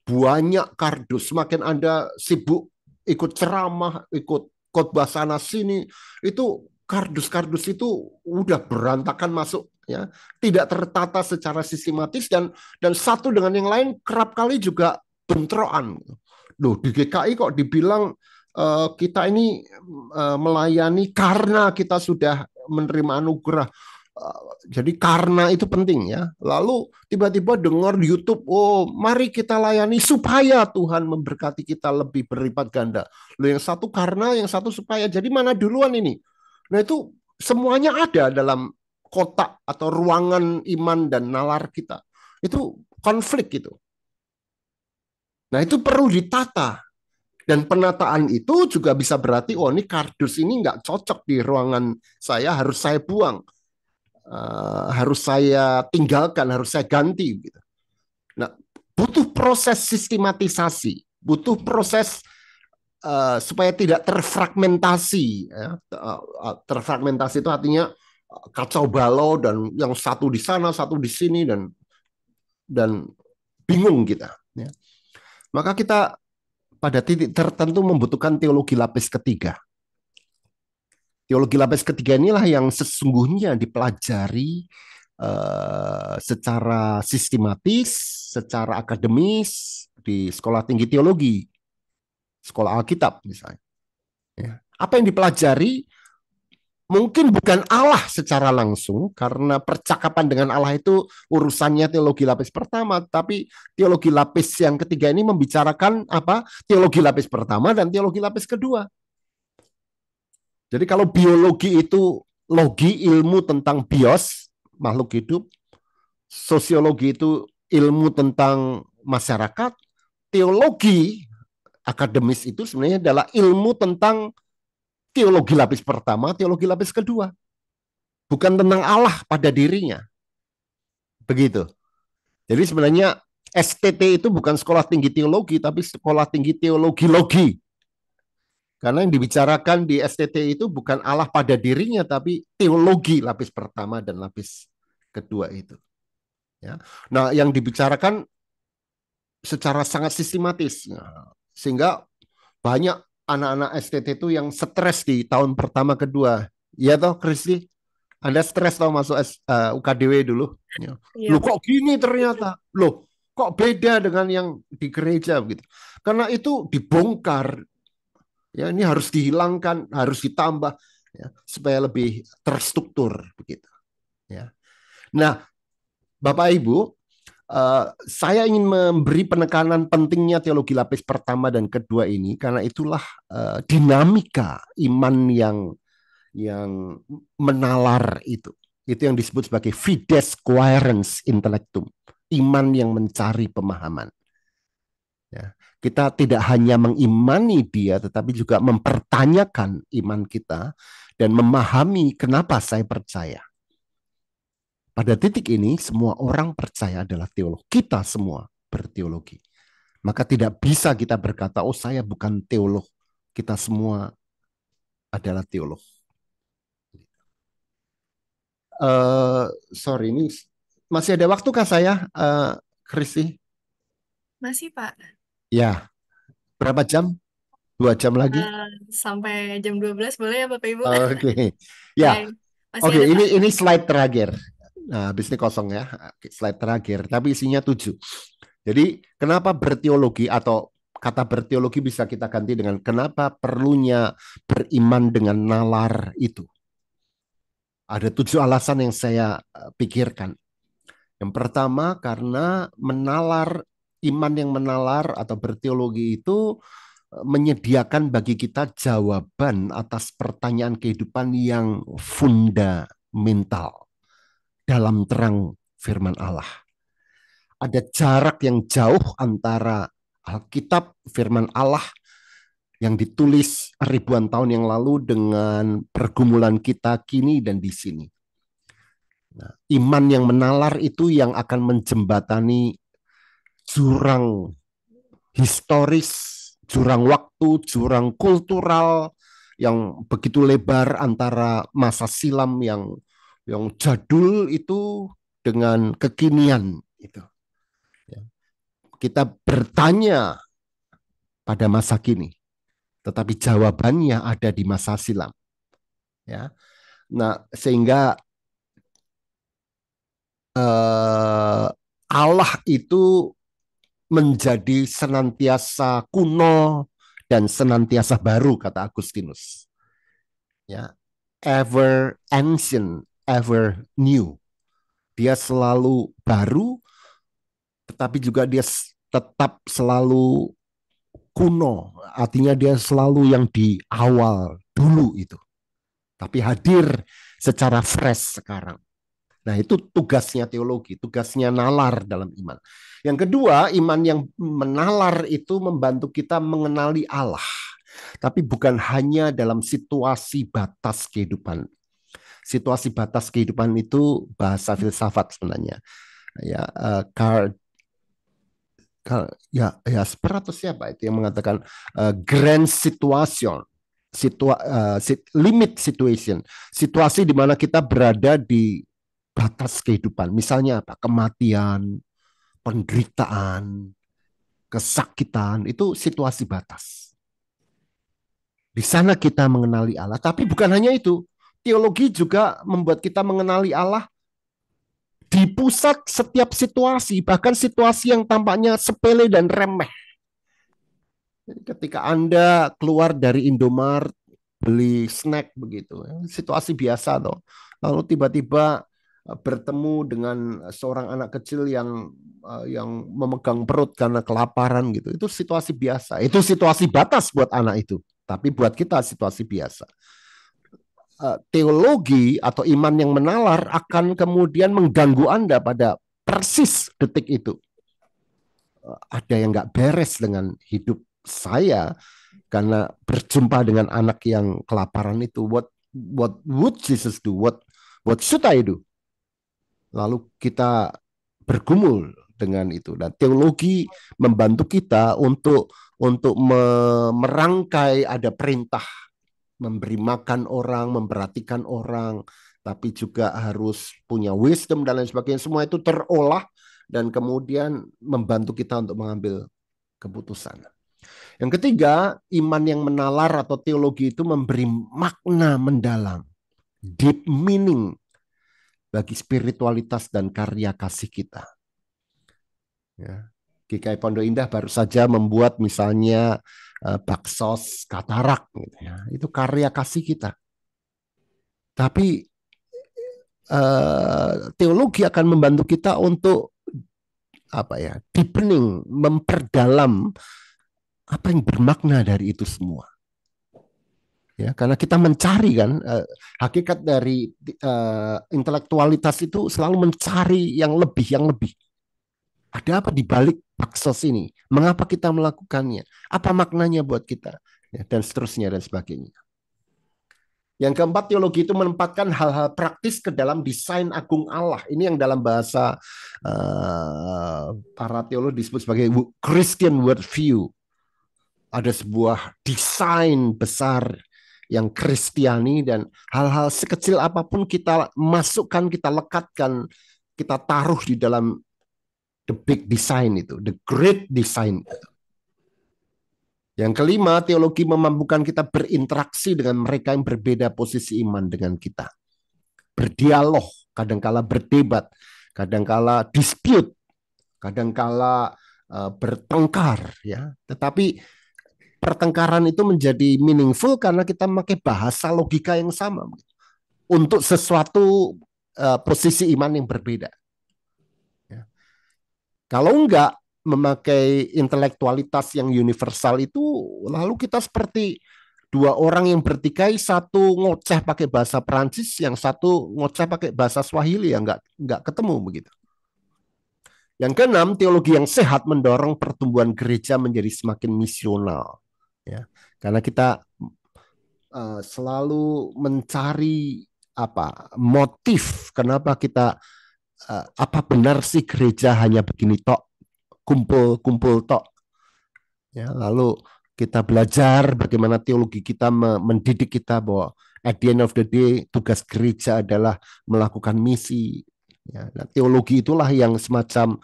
S3: banyak kardus. Semakin Anda sibuk ikut ceramah, ikut khotbah sana sini, itu kardus-kardus itu udah berantakan masuk, ya, tidak tertata secara sistematis, dan satu dengan yang lain kerap kali juga bentrokan. Loh, di GKI kok dibilang kita ini melayani karena kita sudah menerima anugerah. Jadi karena itu penting ya. Lalu tiba-tiba dengar di YouTube, oh mari kita layani supaya Tuhan memberkati kita lebih berlipat ganda. Loh, yang satu karena, yang satu supaya. Jadi mana duluan ini? Nah itu semuanya ada dalam kotak atau ruangan iman dan nalar kita. Itu konflik itu. Nah itu perlu ditata. Dan penataan itu juga bisa berarti, oh ini kardus ini nggak cocok di ruangan saya, harus saya buang. Harus saya tinggalkan, harus saya ganti. Gitu. Nah, butuh proses sistematisasi, butuh proses supaya tidak terfragmentasi. Ya. Terfragmentasi itu artinya kacau balau dan yang satu di sana, satu di sini dan bingung kita. Ya. Maka kita pada titik tertentu membutuhkan teologi lapis ketiga. Teologi lapis ketiga inilah yang sesungguhnya dipelajari secara sistematis, secara akademis di sekolah tinggi teologi, sekolah Alkitab misalnya. Ya. Apa yang dipelajari mungkin bukan Allah secara langsung, karena percakapan dengan Allah itu urusannya teologi lapis pertama, tapi teologi lapis yang ketiga ini membicarakan apa? Teologi lapis pertama dan teologi lapis kedua. Jadi kalau biologi itu logi, ilmu tentang bios, makhluk hidup, sosiologi itu ilmu tentang masyarakat, teologi akademis itu sebenarnya adalah ilmu tentang teologi lapis pertama, teologi lapis kedua. Bukan tentang Allah pada dirinya. Begitu. Jadi sebenarnya STT itu bukan sekolah tinggi teologi, tapi sekolah tinggi teologi-logi. Karena yang dibicarakan di STT itu bukan Allah pada dirinya, tapi teologi lapis pertama dan lapis kedua itu. Ya. Nah, yang dibicarakan secara sangat sistematis. Nah, sehingga banyak anak-anak STT itu yang stres di tahun pertama kedua. Iya toh, Kristi? Anda stres tau masuk UKDW dulu. Ya.
S1: Iya,
S3: Loh
S1: Pak.
S3: kok gini ternyata? Loh kok beda dengan yang di gereja begitu? Karena itu dibongkar. Ya, ini harus dihilangkan, harus ditambah ya, supaya lebih terstruktur begitu. Ya. Nah, Bapak Ibu, saya ingin memberi penekanan pentingnya teologi lapis pertama dan kedua ini karena itulah dinamika iman yang menalar itu. Itu yang disebut sebagai fides quaerens intellectum, iman yang mencari pemahaman. Ya. Kita tidak hanya mengimani dia, tetapi juga mempertanyakan iman kita dan memahami kenapa saya percaya. Pada titik ini, semua orang percaya adalah teolog. Kita semua berteologi. Maka tidak bisa kita berkata, oh saya bukan teolog. Kita semua adalah teolog. Sorry, ini masih ada waktukah saya, Kristi?
S1: Masih, Pak.
S3: Ya, berapa jam? 2 jam lagi?
S1: Eh, sampai jam 12 boleh ya, Bapak Ibu?
S3: Oke, ya,
S1: Baik. Masih
S3: oke.
S1: ada, Pak.
S3: Ini slide terakhir. Nah, habis ini kosong ya, slide terakhir. Tapi isinya 7. Jadi, kenapa berteologi atau kata berteologi bisa kita ganti dengan kenapa perlunya beriman dengan nalar itu? Ada 7 alasan yang saya pikirkan. Yang pertama, karena menalar, iman yang menalar atau berteologi itu menyediakan bagi kita jawaban atas pertanyaan kehidupan yang fundamental dalam terang firman Allah. Ada jarak yang jauh antara Alkitab, firman Allah yang ditulis ribuan tahun yang lalu dengan pergumulan kita kini dan di sini. Nah, iman yang menalar itu yang akan menjembatani jurang historis, jurang waktu, jurang kultural yang begitu lebar antara masa silam yang jadul itu dengan kekinian itu. Kita bertanya pada masa kini, tetapi jawabannya ada di masa silam. Ya, nah sehingga Allah itu menjadi senantiasa kuno dan senantiasa baru, kata Agustinus. Ya, ever ancient, ever new. Dia selalu baru, tetapi juga dia tetap selalu kuno. Artinya dia selalu yang di awal dulu itu. tapi hadir secara fresh sekarang. Nah, itu tugasnya teologi, tugasnya nalar dalam iman. Yang kedua, iman yang menalar itu membantu kita mengenali Allah. Tapi bukan hanya dalam situasi batas kehidupan. Situasi batas kehidupan itu bahasa filsafat sebenarnya. Ya, Jasper atau siapa itu yang mengatakan grand situation, limit situation, situasi di mana kita berada di batas kehidupan. Misalnya apa? Kematian, penderitaan, kesakitan, itu situasi batas. Di sana kita mengenali Allah. Tapi bukan hanya itu. Teologi juga membuat kita mengenali Allah di pusat setiap situasi, bahkan situasi yang tampaknya sepele dan remeh. Ketika Anda keluar dari Indomaret, beli snack begitu, situasi biasa toh. Lalu tiba-tiba bertemu dengan seorang anak kecil yang memegang perut karena kelaparan gitu. Itu situasi biasa. Itu situasi batas buat anak itu. Tapi buat kita situasi biasa. Teologi atau iman yang menalar akan kemudian mengganggu Anda pada persis detik itu. Ada yang nggak beres dengan hidup saya karena berjumpa dengan anak yang kelaparan itu. What would Jesus do? What should I do? Lalu kita bergumul dengan itu. Dan teologi membantu kita untuk merangkai ada perintah memberi makan orang, memperhatikan orang, tapi juga harus punya wisdom dan lain sebagainya. Semua itu terolah dan kemudian membantu kita untuk mengambil keputusan. Yang ketiga, iman yang menalar atau teologi itu memberi makna mendalam, deep meaning bagi spiritualitas dan karya kasih kita. Ya. GKI Pondok Indah baru saja membuat misalnya baksos katarak, gitu ya. Itu karya kasih kita. Tapi teologi akan membantu kita untuk deepening, memperdalam apa yang bermakna dari itu semua. Ya, karena kita mencari kan hakikat dari intelektualitas itu selalu mencari yang lebih. Ada apa di balik baksos ini? Mengapa kita melakukannya? Apa maknanya buat kita? Ya, dan seterusnya dan sebagainya. Yang keempat, teologi itu menempatkan hal-hal praktis ke dalam desain agung Allah. Ini yang dalam bahasa para teolog disebut sebagai Christian worldview. Ada sebuah desain besar yang Kristiani dan hal-hal sekecil apapun kita masukkan, kita lekatkan, kita taruh di dalam the big design itu, the great design. Yang kelima, teologi memampukan kita berinteraksi dengan mereka yang berbeda posisi iman dengan kita. Berdialog, kadangkala berdebat, kadangkala dispute, kadangkala bertengkar, ya. Tetapi pertengkaran itu menjadi meaningful karena kita memakai bahasa logika yang sama untuk sesuatu posisi iman yang berbeda. Ya. Kalau enggak memakai intelektualitas yang universal itu, lalu kita seperti dua orang yang bertikai, satu ngoceh pakai bahasa Perancis, yang satu ngoceh pakai bahasa Swahili, ya enggak ketemu begitu. Yang keenam, teologi yang sehat mendorong pertumbuhan gereja menjadi semakin misional. Ya, karena kita selalu mencari motif kenapa kita apa benar sih gereja hanya begini tok, kumpul tok. Ya, lalu kita belajar bagaimana teologi kita mendidik kita bahwa at the end of the day tugas gereja adalah melakukan misi. Ya, nah, teologi itulah yang semacam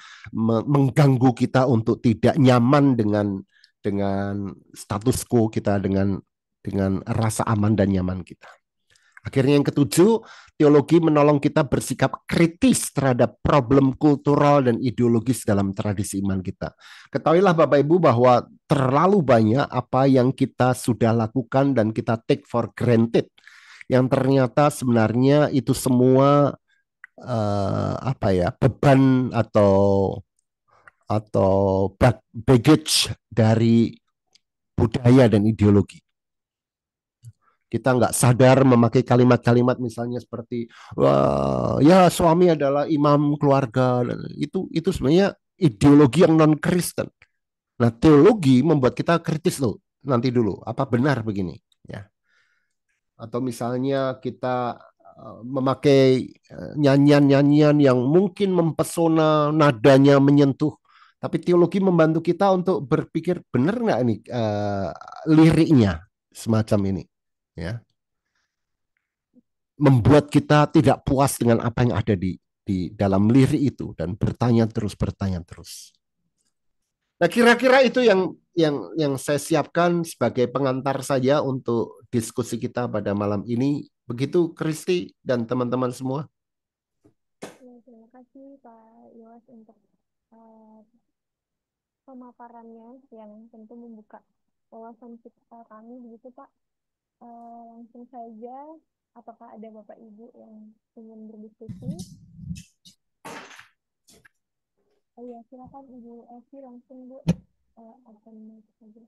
S3: mengganggu kita untuk tidak nyaman dengan status quo kita, dengan rasa aman dan nyaman kita. Akhirnya yang ketujuh, teologi menolong kita bersikap kritis terhadap problem kultural dan ideologis dalam tradisi iman kita. Ketahuilah Bapak Ibu bahwa terlalu banyak apa yang kita sudah lakukan dan kita take for granted, yang ternyata sebenarnya itu semua beban atau baggage dari budaya dan ideologi. Kita nggak sadar memakai kalimat-kalimat misalnya seperti wah ya suami adalah imam keluarga. Itu sebenarnya ideologi yang non Kristen. Nah, teologi membuat kita kritis loh. Nanti dulu, apa benar begini? Ya. Atau misalnya kita memakai nyanyian-nyanyian yang mungkin mempesona, nadanya menyentuh, tapi teologi membantu kita untuk berpikir benar nggak ini liriknya semacam ini, ya, membuat kita tidak puas dengan apa yang ada di dalam lirik itu dan bertanya terus. Nah, kira-kira itu yang saya siapkan sebagai pengantar saja untuk diskusi kita pada malam ini. Begitu, Kristi dan teman-teman semua.
S1: Ya, terima kasih Pak Yos untuk eh, pemaparannya yang tentu membuka wawasan kita kami begitu Pak. Langsung saja, apakah ada Bapak Ibu yang ingin berdiskusi? Oh iya, silakan Ibu Evi langsung Bu. Open mic saja.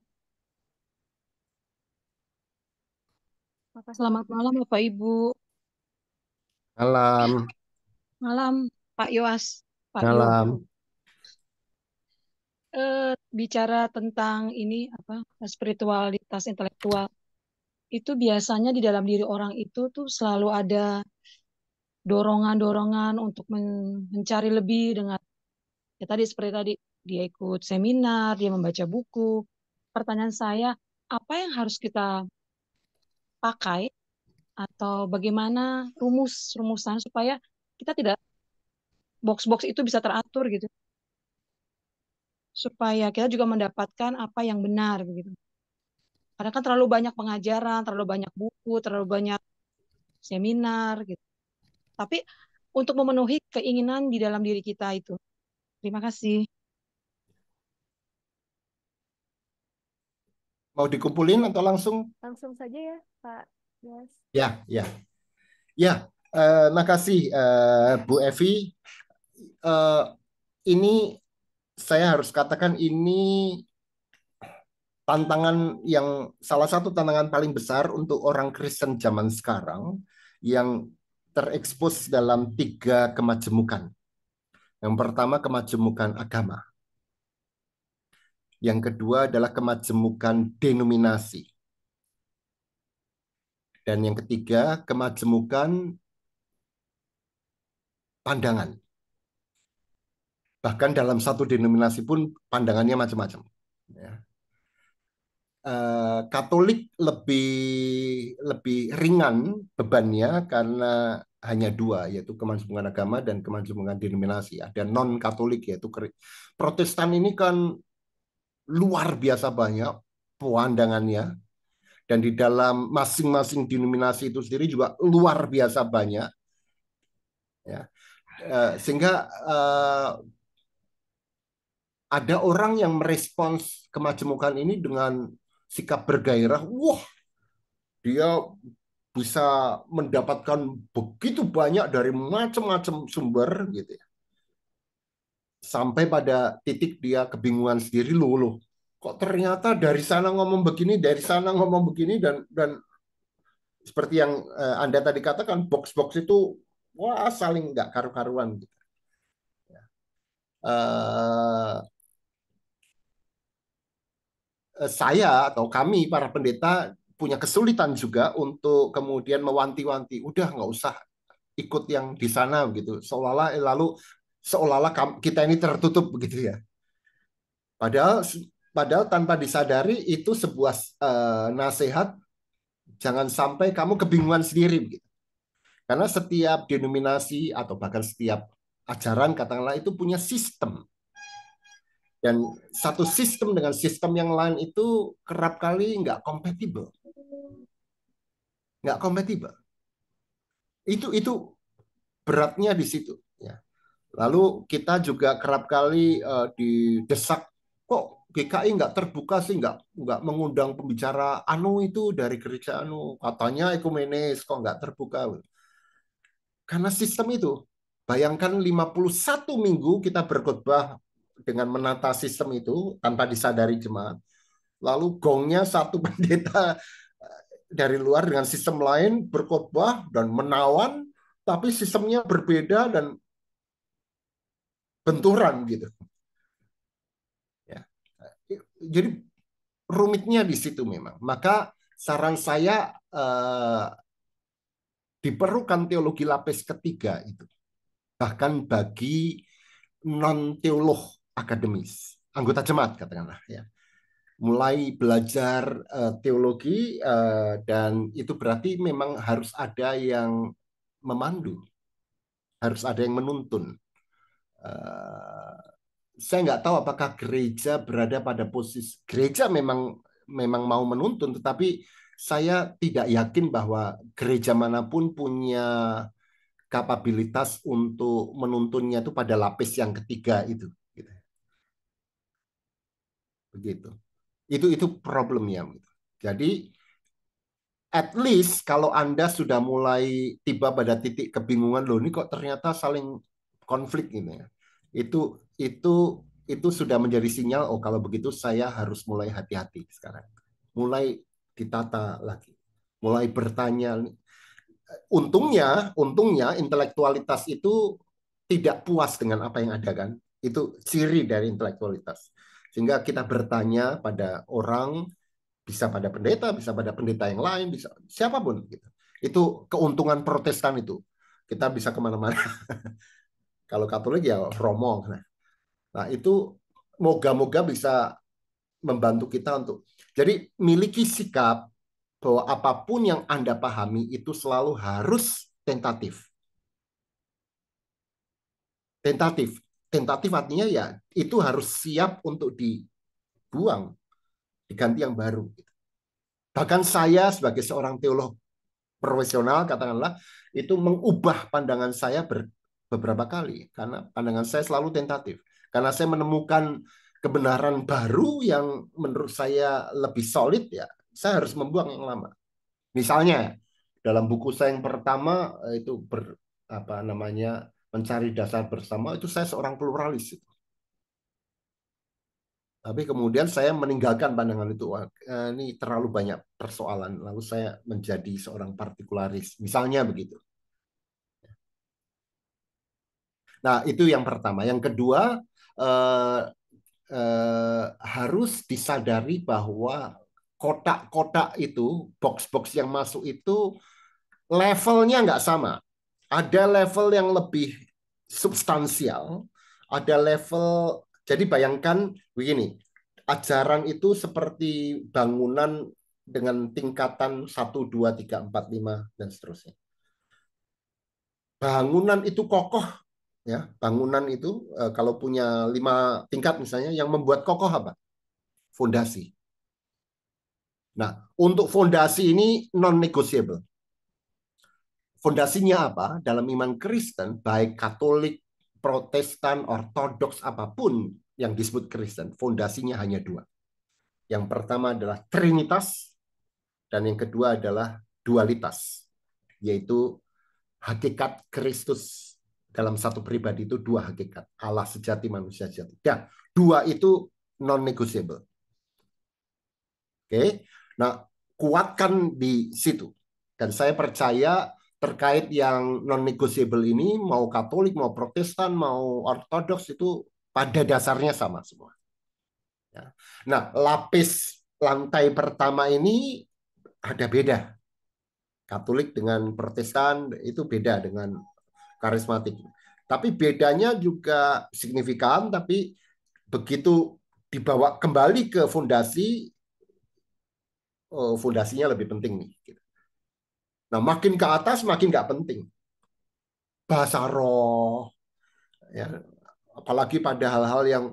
S1: Makasih.
S5: Selamat malam Bapak Ibu.
S3: Malam,
S5: Malam Pak Yos, Pak Yo.
S3: malam.
S5: Bicara tentang ini apa spiritualitas intelektual itu biasanya di dalam diri orang itu tuh selalu ada dorongan-dorongan untuk mencari lebih dengan ya tadi seperti tadi dia ikut seminar, dia membaca buku. Pertanyaan saya, apa yang harus kita pakai atau bagaimana rumusan supaya kita tidak box-box itu bisa teratur gitu, supaya kita juga mendapatkan apa yang benar begitu. Karena kan terlalu banyak pengajaran, terlalu banyak buku, terlalu banyak seminar gitu. Tapi untuk memenuhi keinginan di dalam diri kita itu. Terima kasih.
S3: Mau dikumpulin atau langsung?
S1: Langsung saja ya Pak Yos.
S3: Ya, ya. Ya, makasih Bu Evi. Ini saya harus katakan ini tantangan yang salah satu tantangan paling besar untuk orang Kristen zaman sekarang yang terekspos dalam 3 kemajemukan. Yang pertama kemajemukan agama. Yang kedua adalah kemajemukan denominasi. Dan yang ketiga kemajemukan pandangan. Bahkan dalam satu denominasi pun pandangannya macam-macam. Ya. Katolik lebih ringan bebannya karena hanya 2, yaitu kemajemukan agama dan kemajemukan denominasi. Ada non-Katolik, yaitu Protestan ini kan luar biasa banyak pandangannya, dan di dalam masing-masing denominasi itu sendiri juga luar biasa banyak. Ya. Sehingga ada orang yang merespons kemajemukan ini dengan sikap bergairah. Wah, dia bisa mendapatkan begitu banyak dari macam-macam sumber gitu ya. Sampai pada titik dia kebingungan sendiri, loh, kok ternyata dari sana ngomong begini, dari sana ngomong begini, dan seperti yang Anda tadi katakan, box-box itu wah saling nggak karu-karuan gitu. Saya atau kami para pendeta punya kesulitan juga untuk kemudian mewanti-wanti, udah nggak usah ikut yang di sana gitu, seolah-olah kita ini tertutup begitu ya. Padahal tanpa disadari itu sebuah nasihat, jangan sampai kamu kebingungan sendiri begitu. Karena setiap denominasi atau bahkan setiap ajaran katakanlah itu punya sistem. Dan satu sistem dengan sistem yang lain itu kerap kali nggak kompatibel. Nggak kompatibel. Itu beratnya di situ. Ya. Lalu kita juga kerap kali didesak, kok GKI nggak terbuka sih, nggak mengundang pembicara anu itu dari gereja anu, katanya ekumenis, kok nggak terbuka. Karena sistem itu. Bayangkan 51 minggu kita berkhotbah dengan menata sistem itu tanpa disadari jemaat. Lalu gongnya satu pendeta dari luar dengan sistem lain berkhotbah dan menawan, tapi sistemnya berbeda dan benturan gitu. Ya. Jadi rumitnya di situ memang. Maka saran saya diperlukan teologi lapis ketiga itu. Bahkan bagi non-teolog akademis, anggota jemaat katakanlah ya. Mulai belajar teologi dan itu berarti memang harus ada yang memandu, harus ada yang menuntun. Uh, saya nggak tahu apakah gereja berada pada posisi gereja memang mau menuntun, tetapi saya tidak yakin bahwa gereja manapun punya kapabilitas untuk menuntunnya itu pada lapis yang ketiga itu. Gitu. Begitu. Itu problemnya. Jadi at least kalau Anda sudah mulai tiba pada titik kebingungan, loh ini kok ternyata saling konflik gitu ya. Itu sudah menjadi sinyal, oh kalau begitu saya harus mulai hati-hati sekarang. Mulai ditata lagi. Mulai bertanya. Untungnya intelektualitas itu tidak puas dengan apa yang ada kan. Itu ciri dari intelektualitas. Sehingga kita bertanya pada orang, bisa pada pendeta, bisa pada pendeta yang lain, bisa siapapun gitu. Itu keuntungan Protestan itu. Kita bisa kemana-mana. Kalau Katolik ya Romo. Nah itu moga-moga bisa membantu kita untuk. Jadi miliki sikap bahwa apapun yang Anda pahami itu selalu harus tentatif. Tentatif. Tentatif artinya ya itu harus siap untuk dibuang, diganti yang baru. Bahkan saya sebagai seorang teolog profesional katakanlah itu mengubah pandangan saya beberapa kali karena pandangan saya selalu tentatif karena saya menemukan kebenaran baru yang menurut saya lebih solid ya saya harus membuang yang lama. Misalnya dalam buku saya yang pertama itu apa namanya mencari dasar bersama itu saya seorang pluralis itu. Tapi kemudian saya meninggalkan pandangan itu. Wah, ini terlalu banyak persoalan. Lalu saya menjadi seorang partikularis. Misalnya begitu. Nah, itu yang pertama. Yang kedua, harus disadari bahwa kotak-kotak itu, box-box yang masuk itu levelnya nggak sama. Ada level yang lebih substansial, ada level, jadi bayangkan begini, ajaran itu seperti bangunan dengan tingkatan 1, 2, 3, 4, 5, dan seterusnya. Bangunan itu kokoh, ya. Bangunan itu kalau punya 5 tingkat misalnya, yang membuat kokoh apa? Fondasi. Nah, untuk fondasi ini non-negotiable. Fondasinya apa? Dalam iman Kristen, baik Katolik, Protestan, Ortodoks, apapun yang disebut Kristen, fondasinya hanya 2. Yang pertama adalah Trinitas, dan yang kedua adalah dualitas, yaitu hakikat Kristus dalam satu pribadi itu 2 hakikat, Allah sejati, manusia sejati. Dan 2 itu non-negotiable. Oke, nah kuatkan di situ. Dan saya percaya terkait yang non-negotiable ini, mau Katolik, mau Protestan, mau Ortodoks itu pada dasarnya sama semua. Ya. Nah, lapis lantai pertama ini ada beda. Katolik dengan Protestan itu beda dengan karismatik. Tapi bedanya juga signifikan, tapi begitu dibawa kembali ke fondasi, fondasinya lebih penting nih. Nah, makin ke atas makin nggak penting. Bahasa roh, ya, apalagi pada hal-hal yang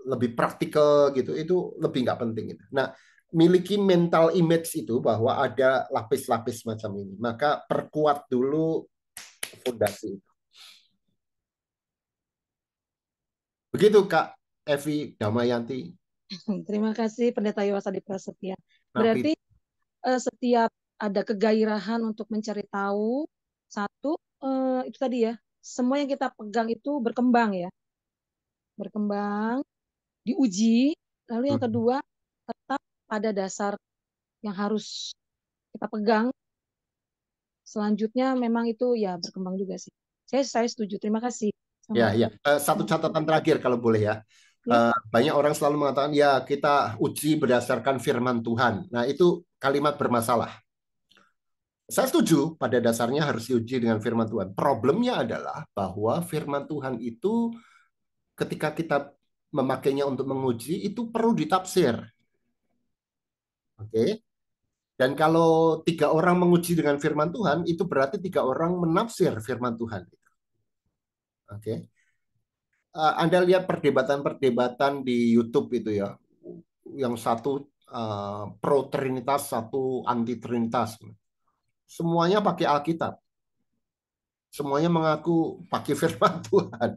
S3: lebih praktikal gitu, itu lebih nggak penting. Nah, miliki mental image itu bahwa ada lapis-lapis macam ini, maka perkuat dulu fondasi itu. Begitu Kak Evi Damayanti.
S5: Terima kasih Pendeta Yowasadi Prasetya.
S3: Napi.
S5: Berarti setiap ada kegairahan untuk mencari tahu, satu itu tadi ya, semua yang kita pegang itu berkembang ya, berkembang, diuji. Lalu yang kedua tetap pada dasar yang harus kita pegang. Selanjutnya memang itu ya berkembang juga sih. Saya setuju. Terima kasih.
S3: Ya,
S5: Sama
S3: ya. Satu catatan terakhir kalau boleh ya.
S5: ya.
S3: Banyak orang selalu mengatakan ya kita uji berdasarkan firman Tuhan. Nah, itu kalimat bermasalah. Saya setuju pada dasarnya harus diuji dengan firman Tuhan. Problemnya adalah bahwa firman Tuhan itu ketika kita memakainya untuk menguji itu perlu ditafsir. Oke. Dan kalau 3 orang menguji dengan firman Tuhan, itu berarti 3 orang menafsir firman Tuhan. Oke. Anda lihat perdebatan-perdebatan di YouTube itu ya, yang satu pro Trinitas, satu anti Trinitas. Semuanya pakai Alkitab. Semuanya mengaku pakai firman Tuhan.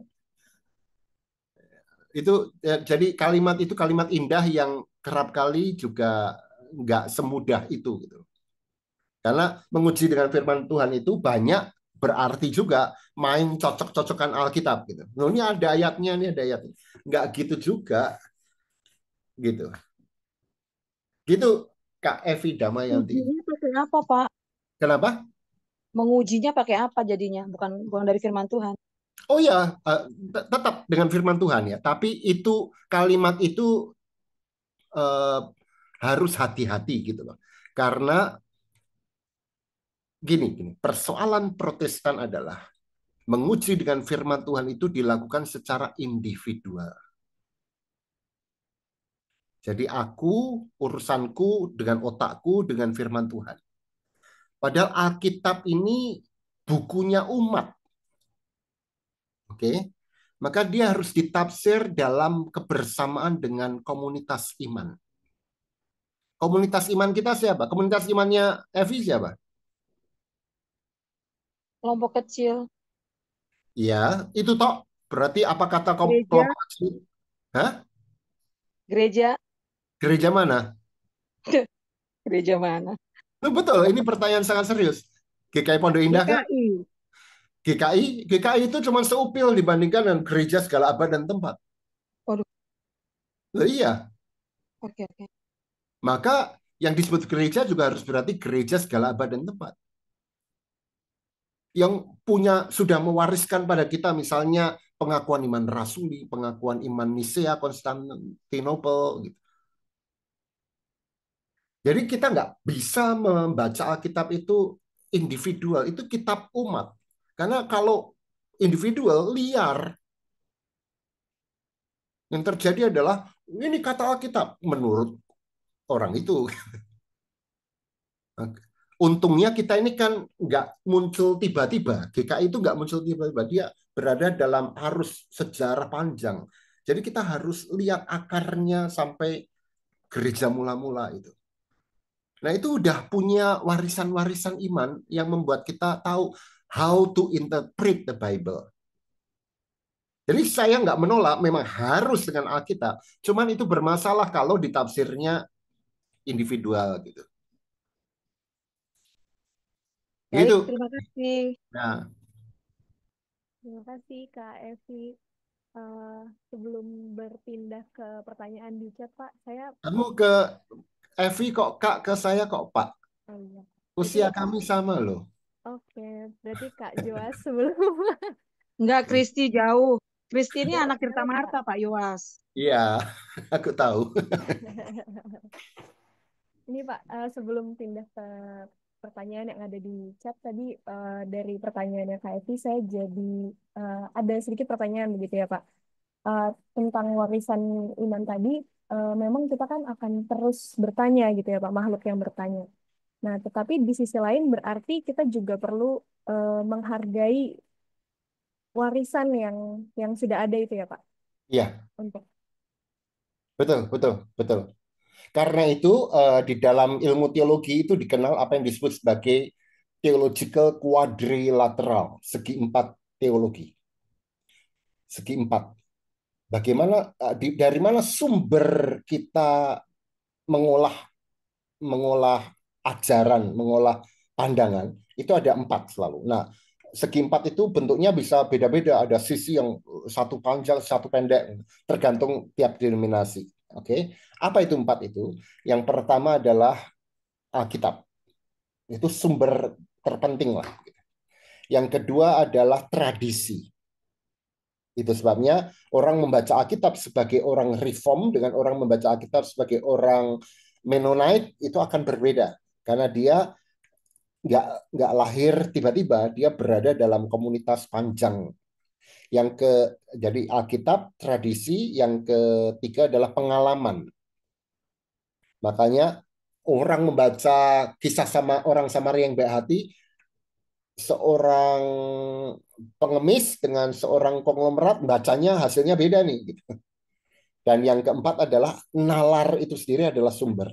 S3: Itu jadi kalimat itu kalimat indah yang kerap kali juga nggak semudah itu gitu. Karena menguji dengan firman Tuhan itu banyak berarti juga main cocok-cocokan Alkitab gitu. Loh, ini ada ayatnya, ini ada ayatnya. Nggak gitu juga gitu. Gitu Kak Evi Damayanti.
S5: Ujinya pakai apa, Pak?
S3: Kenapa?
S5: Mengujinya pakai apa jadinya? Bukan dari firman Tuhan.
S3: Oh ya, tetap dengan firman Tuhan ya. Tapi itu kalimat itu eh, harus hati-hati gitu loh. Karena gini, persoalan Protestan adalah menguji dengan firman Tuhan itu dilakukan secara individual. Jadi urusanku dengan otakku, dengan firman Tuhan. Padahal Alkitab ini bukunya umat. Oke, maka dia harus ditafsir dalam kebersamaan dengan komunitas iman. Komunitas iman kita siapa? Komunitas imannya Evi siapa?
S5: Kelompok kecil,
S3: Ya, itu toh. Berarti apa kata
S5: gereja,
S3: kelompok kecil? Hah?
S5: gereja,
S3: Gereja mana?
S5: gereja mana?
S3: Betul, ini pertanyaan sangat serius. GKI Pondok Indah kan?
S5: GKI.
S3: GKI itu cuma seupil dibandingkan dengan gereja segala abad dan tempat.
S5: Waduh,
S3: Loh, iya,
S5: oke.
S3: maka yang disebut gereja juga harus berarti gereja segala abad dan tempat. Yang sudah mewariskan pada kita misalnya pengakuan iman rasuli, pengakuan iman Nisea, Konstantinopel. Gitu. Jadi kita nggak bisa membaca Alkitab itu individual, itu kitab umat. Karena kalau individual liar, yang terjadi adalah ini kata Alkitab menurut orang itu. Untungnya kita ini kan nggak muncul tiba-tiba. GKI itu nggak muncul tiba-tiba. Dia berada dalam arus sejarah panjang. Jadi kita harus lihat akarnya sampai gereja mula-mula itu. Nah itu udah punya warisan-warisan iman yang membuat kita tahu how to interpret the Bible. Jadi saya nggak menolak, memang harus dengan Alkitab. Cuman itu bermasalah kalau ditafsirnya individual gitu.
S5: Baik,
S3: Gitu.
S5: terima kasih.
S3: Nah,
S1: Terima kasih Kak Evi. Eh, Sebelum berpindah ke pertanyaan di chat, Pak, saya
S3: kamu ke Evi kok Kak, ke saya kok Pak.
S1: oh iya.
S3: Usia
S1: Berarti
S3: kami sama loh.
S1: oke, berarti Kak Joas sebelum
S5: Enggak, Kristi jauh. Kristi ini
S1: jauh
S5: anak Tirta
S1: sekali, Kak.
S5: Marta, Pak Yowas.
S3: Iya, aku tahu.
S1: Ini Pak, sebelum pindah ke pertanyaan yang ada di chat tadi, dari pertanyaannya Kak Evi, saya jadi ada sedikit pertanyaan begitu ya Pak. Eh, Tentang warisan iman tadi, memang kita kan akan terus bertanya gitu ya Pak, makhluk yang bertanya. Nah, tetapi di sisi lain berarti kita juga perlu menghargai warisan yang sudah ada itu ya Pak.
S3: Iya,
S1: Untuk
S3: betul. Karena itu di dalam ilmu teologi itu dikenal apa yang disebut sebagai theological quadrilateral, segi empat teologi. Segi empat. Bagaimana dari mana sumber kita mengolah mengolah ajaran, mengolah pandangan, itu ada 4 selalu. Nah, segi 4 itu bentuknya bisa beda-beda. Ada sisi yang satu panjang, satu pendek, tergantung tiap denominasi. Oke, apa itu 4 itu? Yang pertama adalah Alkitab. Itu sumber terpenting lah. Yang kedua adalah tradisi. Itu sebabnya orang membaca Alkitab sebagai orang Reform dengan orang membaca Alkitab sebagai orang Mennonite itu akan berbeda. Karena dia nggak lahir tiba-tiba, dia berada dalam komunitas panjang. Jadi Alkitab, tradisi, yang ketiga adalah pengalaman. Makanya orang membaca kisah sama orang Samaria yang baik hati, seorang pengemis dengan seorang konglomerat bacanya hasilnya beda nih. Gitu. Dan yang keempat adalah nalar itu sendiri adalah sumber.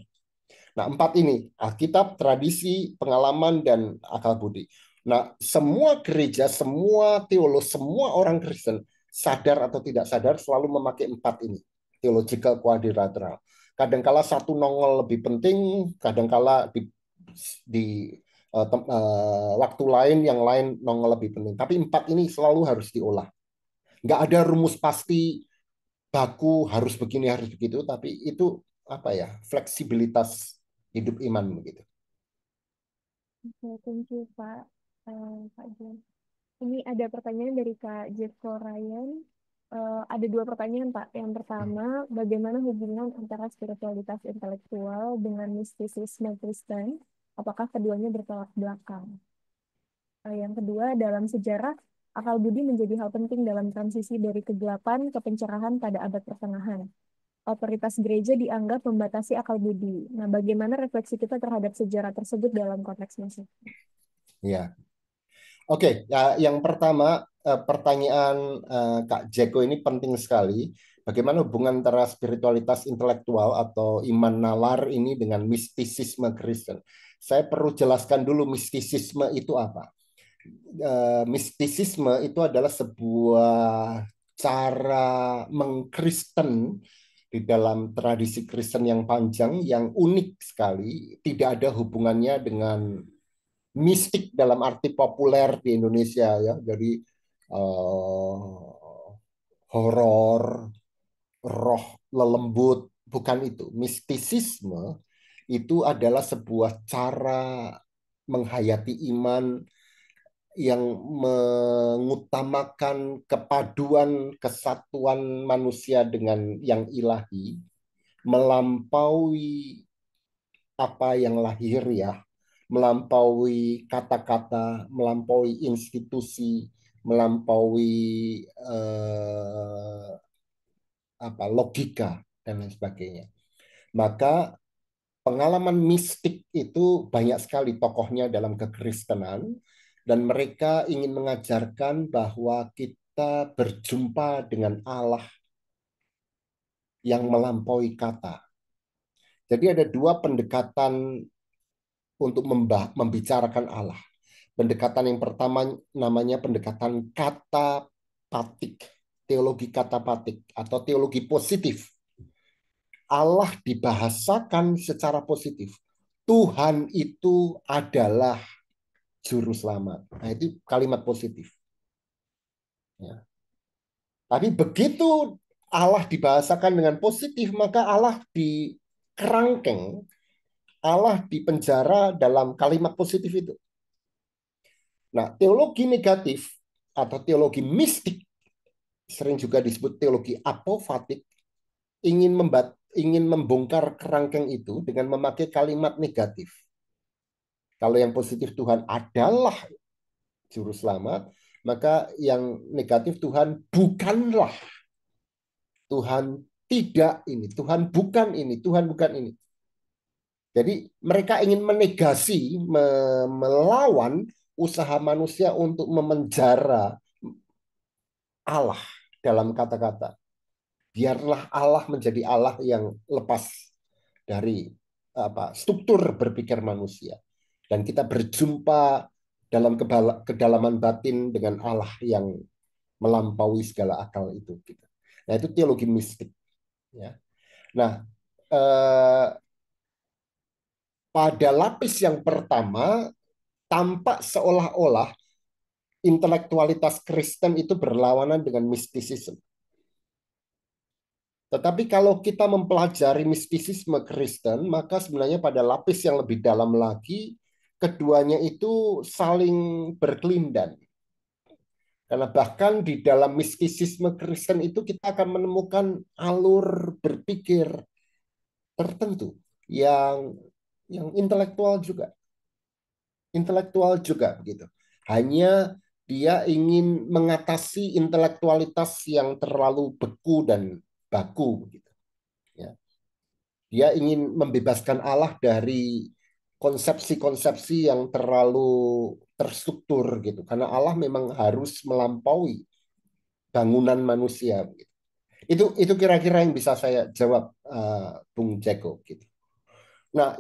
S3: Nah, empat ini, Alkitab, tradisi, pengalaman, dan akal budi. Nah, semua gereja, semua teolog, semua orang Kristen, sadar atau tidak sadar, selalu memakai empat ini. Theological quadrilateral. Kadangkala satu nongol lebih penting, kadangkala di waktu lain, yang lain nongol lebih penting. Tapi empat ini selalu harus diolah. Nggak ada rumus pasti, baku, harus begini, harus begitu, tapi itu apa ya, fleksibilitas hidup iman begitu.
S1: Oke, thank you Pak, Pak Jen. Ini ada pertanyaan dari Kak Jeffco Ryan. Ada dua pertanyaan Pak. Yang pertama, bagaimana hubungan antara spiritualitas intelektual dengan mistisisme Kristen? Apakah keduanya bertolak belakang? Yang kedua, dalam sejarah, akal budi menjadi hal penting dalam transisi dari kegelapan ke pencerahan pada abad pertengahan. Otoritas gereja dianggap membatasi akal budi. Nah, bagaimana refleksi kita terhadap sejarah tersebut dalam konteks Mesir?
S3: Ya, oke. Ya, yang pertama pertanyaan Kak Jeko ini penting sekali. Bagaimana hubungan antara spiritualitas intelektual atau iman nalar ini dengan mistisisme Kristen? Saya perlu jelaskan dulu mistisisme itu apa. Mistisisme itu adalah sebuah cara mengkristen di dalam tradisi Kristen yang panjang, yang unik sekali, tidak ada hubungannya dengan mistik dalam arti populer di Indonesia ya. Jadi horor, roh lelembut, bukan itu. Mistisisme itu adalah sebuah cara menghayati iman yang mengutamakan kepaduan kesatuan manusia dengan yang ilahi, melampaui apa yang lahir ya, melampaui kata-kata, melampaui institusi, melampaui logika dan lain sebagainya. Maka pengalaman mistik itu banyak sekali tokohnya dalam kekristenan, dan mereka ingin mengajarkan bahwa kita berjumpa dengan Allah yang melampaui kata. Jadi ada dua pendekatan untuk membicarakan Allah. Pendekatan yang pertama namanya pendekatan kata patik, teologi kata patik atau teologi positif. Allah dibahasakan secara positif. Tuhan itu adalah juru selamat. Nah, itu kalimat positif. Ya. Tapi begitu Allah dibahasakan dengan positif, maka Allah dikerangkeng, Allah dipenjara dalam kalimat positif itu. Nah, teologi negatif atau teologi mistik, sering juga disebut teologi apofatik, ingin membongkar kerangkeng itu dengan memakai kalimat negatif. Kalau yang positif Tuhan adalah juru selamat, maka yang negatif Tuhan bukanlah, Tuhan tidak ini, Tuhan bukan ini, Tuhan bukan ini. Jadi mereka ingin menegasi, melawan usaha manusia untuk memenjara Allah dalam kata-kata. Biarlah Allah menjadi Allah yang lepas dari struktur berpikir manusia. Dan kita berjumpa dalam kedalaman batin dengan Allah yang melampaui segala akal itu. Nah, itu teologi mistik. Ya. Nah, pada lapis yang pertama, tampak seolah-olah intelektualitas Kristen itu berlawanan dengan mistisisme. Tetapi kalau kita mempelajari mistisisme Kristen, maka sebenarnya pada lapis yang lebih dalam lagi, keduanya itu saling berkelindan. Karena bahkan di dalam mistisisme Kristen itu kita akan menemukan alur berpikir tertentu yang intelektual juga, begitu. Hanya dia ingin mengatasi intelektualitas yang terlalu beku dan baku, begitu. Ya. Dia ingin membebaskan Allah dari konsepsi-konsepsi yang terlalu terstruktur, gitu. Karena Allah memang harus melampaui bangunan manusia, gitu. Itu kira-kira yang bisa saya jawab, Bung Jeko, gitu. Nah,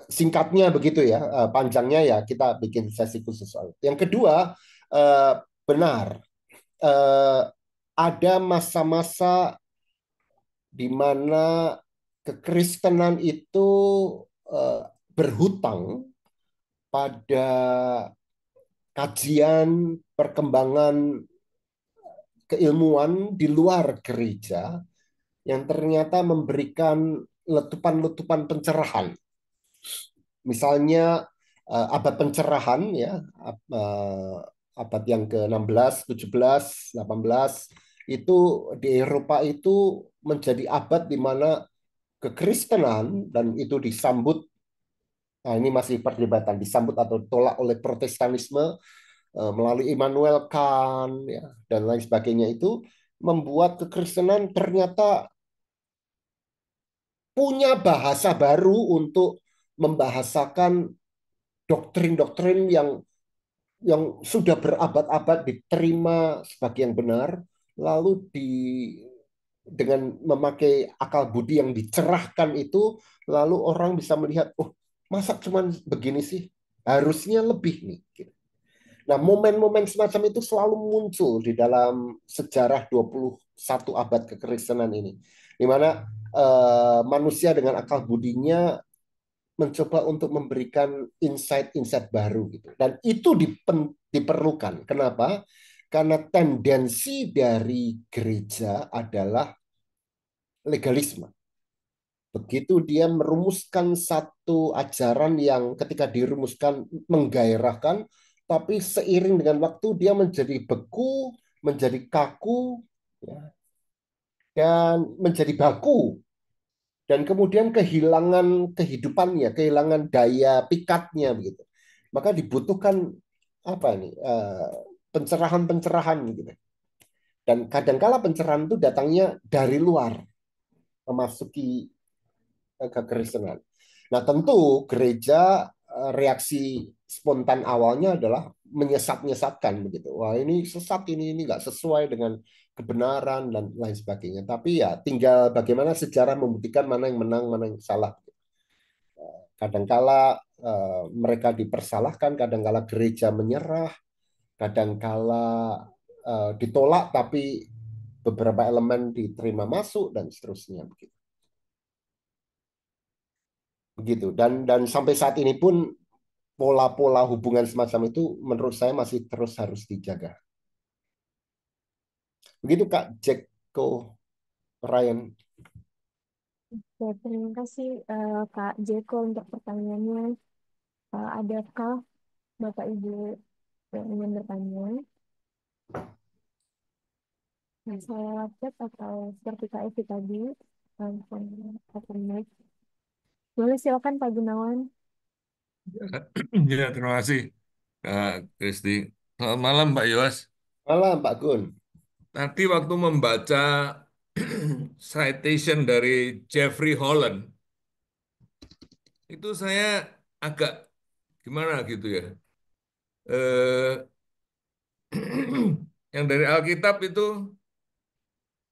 S3: singkatnya begitu ya, panjangnya ya kita bikin sesi khusus soal. Yang kedua, benar, ada masa-masa di mana kekristenan itu eh, berhutang pada kajian perkembangan keilmuan di luar gereja yang ternyata memberikan letupan-letupan pencerahan. Misalnya abad pencerahan ya, abad yang ke-16, 17, 18 itu di Eropa itu menjadi abad di mana kekristenan dan itu disambut, nah ini masih perdebatan, disambut atau tolak oleh Protestanisme melalui Immanuel Kant ya, dan lain sebagainya, itu membuat kekristenan ternyata punya bahasa baru untuk membahasakan doktrin-doktrin yang sudah berabad-abad diterima sebagai yang benar, lalu dengan memakai akal budi yang dicerahkan itu, lalu orang bisa melihat, oh masa cuman begini sih, harusnya lebih nih. Nah, momen-momen semacam itu selalu muncul di dalam sejarah 21 abad kekristenan ini, di mana manusia dengan akal budinya mencoba untuk memberikan insight-insight baru gitu. Dan itu diperlukan. Kenapa? Karena tendensi dari gereja adalah legalisme. Begitu dia merumuskan satu ajaran yang ketika dirumuskan menggairahkan, tapi seiring dengan waktu dia menjadi beku, menjadi kaku, ya, dan menjadi baku, dan kemudian kehilangan kehidupannya, kehilangan daya pikatnya, begitu. Maka dibutuhkan apa nih, pencerahan-pencerahan gitu. Dan kadangkala pencerahan itu datangnya dari luar, memasuki kekristenan. Nah, tentu gereja reaksi spontan awalnya adalah menyesat-nyesatkan begitu. Wah, ini sesat, ini nggak sesuai dengan kebenaran dan lain sebagainya. Tapi ya tinggal bagaimana sejarah membuktikan mana yang menang, mana yang salah. Kadangkala mereka dipersalahkan, kadangkala gereja menyerah, kadangkala ditolak tapi beberapa elemen diterima masuk dan seterusnya begitu. Begitu. Dan sampai saat ini pun pola-pola hubungan semacam itu menurut saya masih terus harus dijaga. Begitu Kak Jeko, Ryan.
S1: Ya, terima kasih Kak Jeko untuk pertanyaannya. Adakah Bapak Ibu yang ingin bertanya? Nah, saya chat atau seperti Kak Evi tadi, langsung open mic. Boleh silakan Pak Gunawan.
S4: Ya, terima kasih, Kak Kristi. Selamat malam, Pak Yos.
S3: Malam Pak Gun.
S4: Tadi waktu membaca citation dari Jeffrey Holland, itu saya agak gimana gitu ya. Eh, yang dari Alkitab itu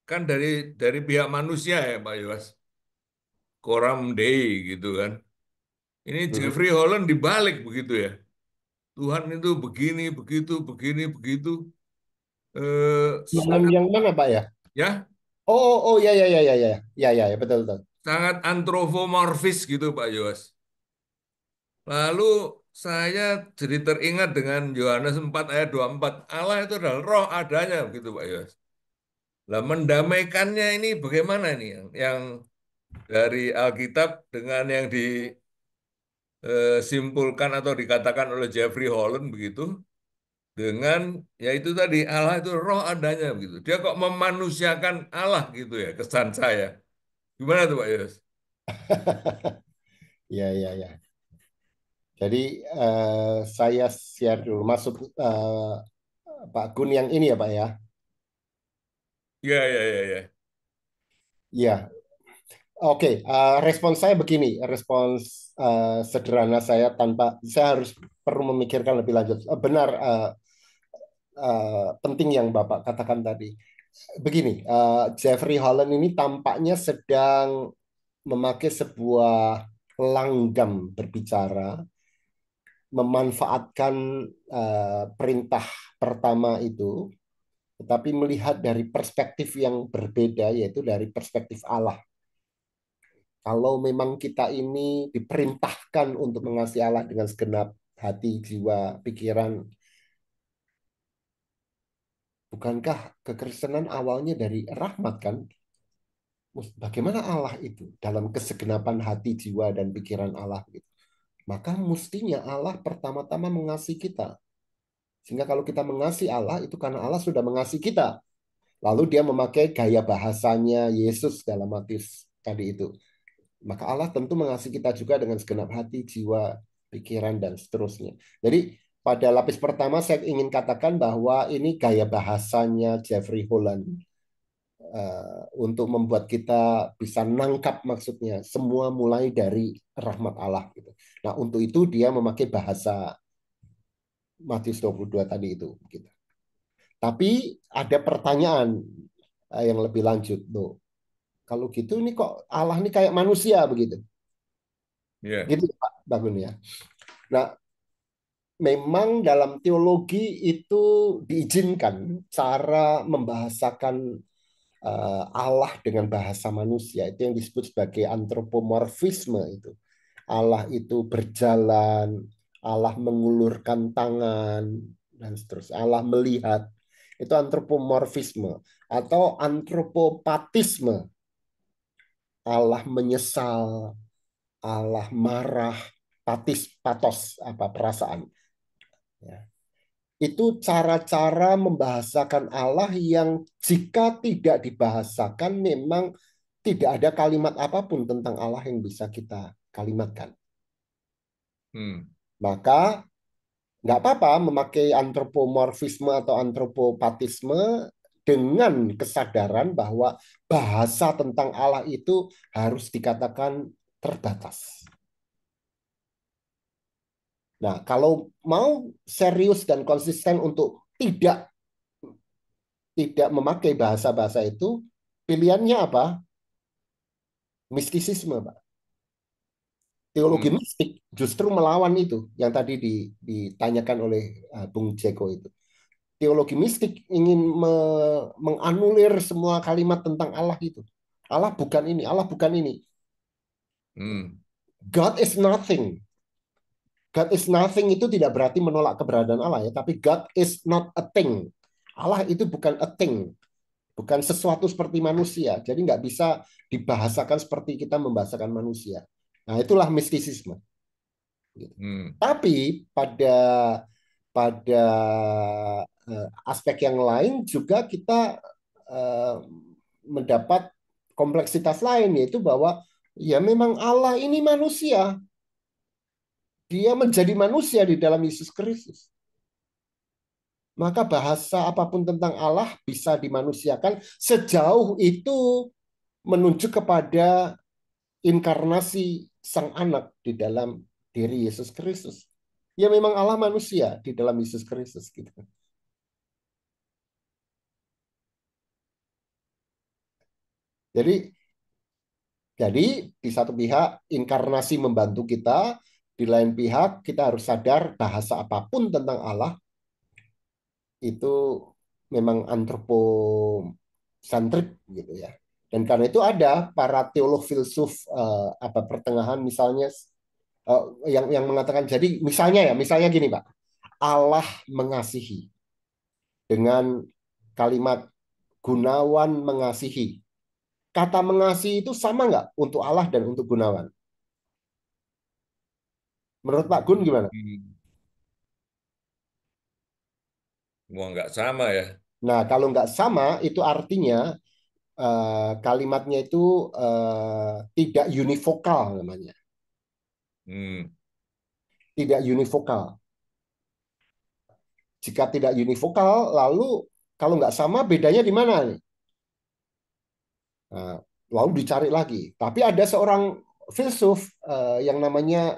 S4: kan dari pihak manusia ya, Pak Yos. Coram Dei gitu kan. Ini
S3: Mhm.
S4: Jeffrey Holland dibalik begitu ya. Tuhan itu begini, begitu, begini, begitu. Sangat
S3: Yang mana Pak ya?
S4: ya,
S3: Oh, ya, ya, ya, ya, ya, ya, ya, ya, betul, betul.
S4: sangat antropomorfis gitu Pak Yos. Lalu saya jadi teringat dengan Yohanes 4 ayat 24. Allah itu adalah roh adanya begitu Pak Yos. Lah mendamaikannya ini bagaimana nih yang dari Alkitab dengan yang disimpulkan atau dikatakan oleh Jeffrey Holland begitu dengan ya itu tadi Allah itu roh adanya begitu. Dia kok memanusiakan Allah gitu ya kesan saya. Gimana tuh Pak Yos?
S3: Ya, ya, ya. Jadi saya share dulu masuk Pak Gun yang ini ya Pak ya.
S4: Ya ya ya ya.
S3: Ya, oke. Respons saya begini, respons sederhana saya tanpa saya harus perlu memikirkan lebih lanjut. Benar, penting yang Bapak katakan tadi. Begini, Jeffrey Holland ini tampaknya sedang memakai sebuah langgam berbicara, memanfaatkan perintah pertama itu, tetapi melihat dari perspektif yang berbeda, yaitu dari perspektif Allah. Kalau memang kita ini diperintahkan untuk mengasihi Allah dengan segenap hati, jiwa, pikiran, bukankah kekristenan awalnya dari rahmat kan? Bagaimana Allah itu dalam kesegenapan hati, jiwa, dan pikiran Allah gitu. Maka mestinya Allah pertama-tama mengasihi kita. Sehingga kalau kita mengasihi Allah, itu karena Allah sudah mengasihi kita. Lalu dia memakai gaya bahasanya Yesus dalam Matius tadi itu. Maka Allah tentu mengasihi kita juga dengan segenap hati, jiwa, pikiran, dan seterusnya. Jadi pada lapis pertama saya ingin katakan bahwa ini gaya bahasanya Jeffrey Holland. Untuk membuat kita bisa nangkap maksudnya. Semua mulai dari rahmat Allah. Gitu. Nah untuk itu dia memakai bahasa Matius 22 tadi itu. Gitu. Tapi ada pertanyaan yang lebih lanjut. Loh, kalau gitu ini kok Allah ini kayak manusia begitu.
S4: Ya.
S3: Gitu Pak Bangun ya. Nah, memang dalam teologi itu diizinkan cara membahasakan Allah dengan bahasa manusia. Itu yang disebut sebagai antropomorfisme itu. Allah itu berjalan, Allah mengulurkan tangan, dan seterusnya. Allah melihat. Itu antropomorfisme. Atau antropopatisme. Allah menyesal, Allah marah, patos, perasaan. Ya. Itu cara-cara membahasakan Allah yang jika tidak dibahasakan memang tidak ada kalimat apapun tentang Allah yang bisa kita kalimatkan. Maka nggak apa-apa memakai antropomorfisme atau antropopatisme dengan kesadaran bahwa bahasa tentang Allah itu harus dikatakan terbatas. Nah, kalau mau serius dan konsisten untuk tidak memakai bahasa-bahasa itu, pilihannya apa? Mistisisme, Pak. Teologi mistik justru melawan itu yang tadi ditanyakan oleh Bung Jeko itu. Teologi mistik ingin menganulir semua kalimat tentang Allah itu. Allah bukan ini, Allah bukan ini. God is nothing. God is nothing itu tidak berarti menolak keberadaan Allah ya, tapi God is not a thing. Allah itu bukan a thing, bukan sesuatu seperti manusia. Jadi nggak bisa dibahasakan seperti kita membahasakan manusia. Nah, itulah mistisisme. Tapi pada aspek yang lain juga kita mendapat kompleksitas lain, yaitu bahwa ya memang Allah ini manusia. Dia menjadi manusia di dalam Yesus Kristus. Maka bahasa apapun tentang Allah bisa dimanusiakan sejauh itu menunjuk kepada inkarnasi Sang Anak di dalam diri Yesus Kristus. Ya memang Allah manusia di dalam Yesus Kristus gitu. Jadi di satu pihak inkarnasi membantu kita, di lain pihak kita harus sadar bahasa apapun tentang Allah itu memang antroposentrik gitu ya. Dan karena itu ada para teolog filsuf pertengahan misalnya yang mengatakan jadi misalnya gini Pak, Allah mengasihi dengan kalimat Gunawan mengasihi. Kata mengasihi itu sama nggak untuk Allah dan untuk Gunawan? Menurut Pak Gun gimana?
S4: Wah, nggak sama ya.
S3: Nah, kalau nggak sama, itu artinya kalimatnya itu tidak univokal namanya.
S4: Hmm.
S3: Tidak univokal. Jika tidak univokal, lalu kalau nggak sama, bedanya di mana nih? Nah, lalu dicari lagi. Tapi ada seorang filsuf yang namanya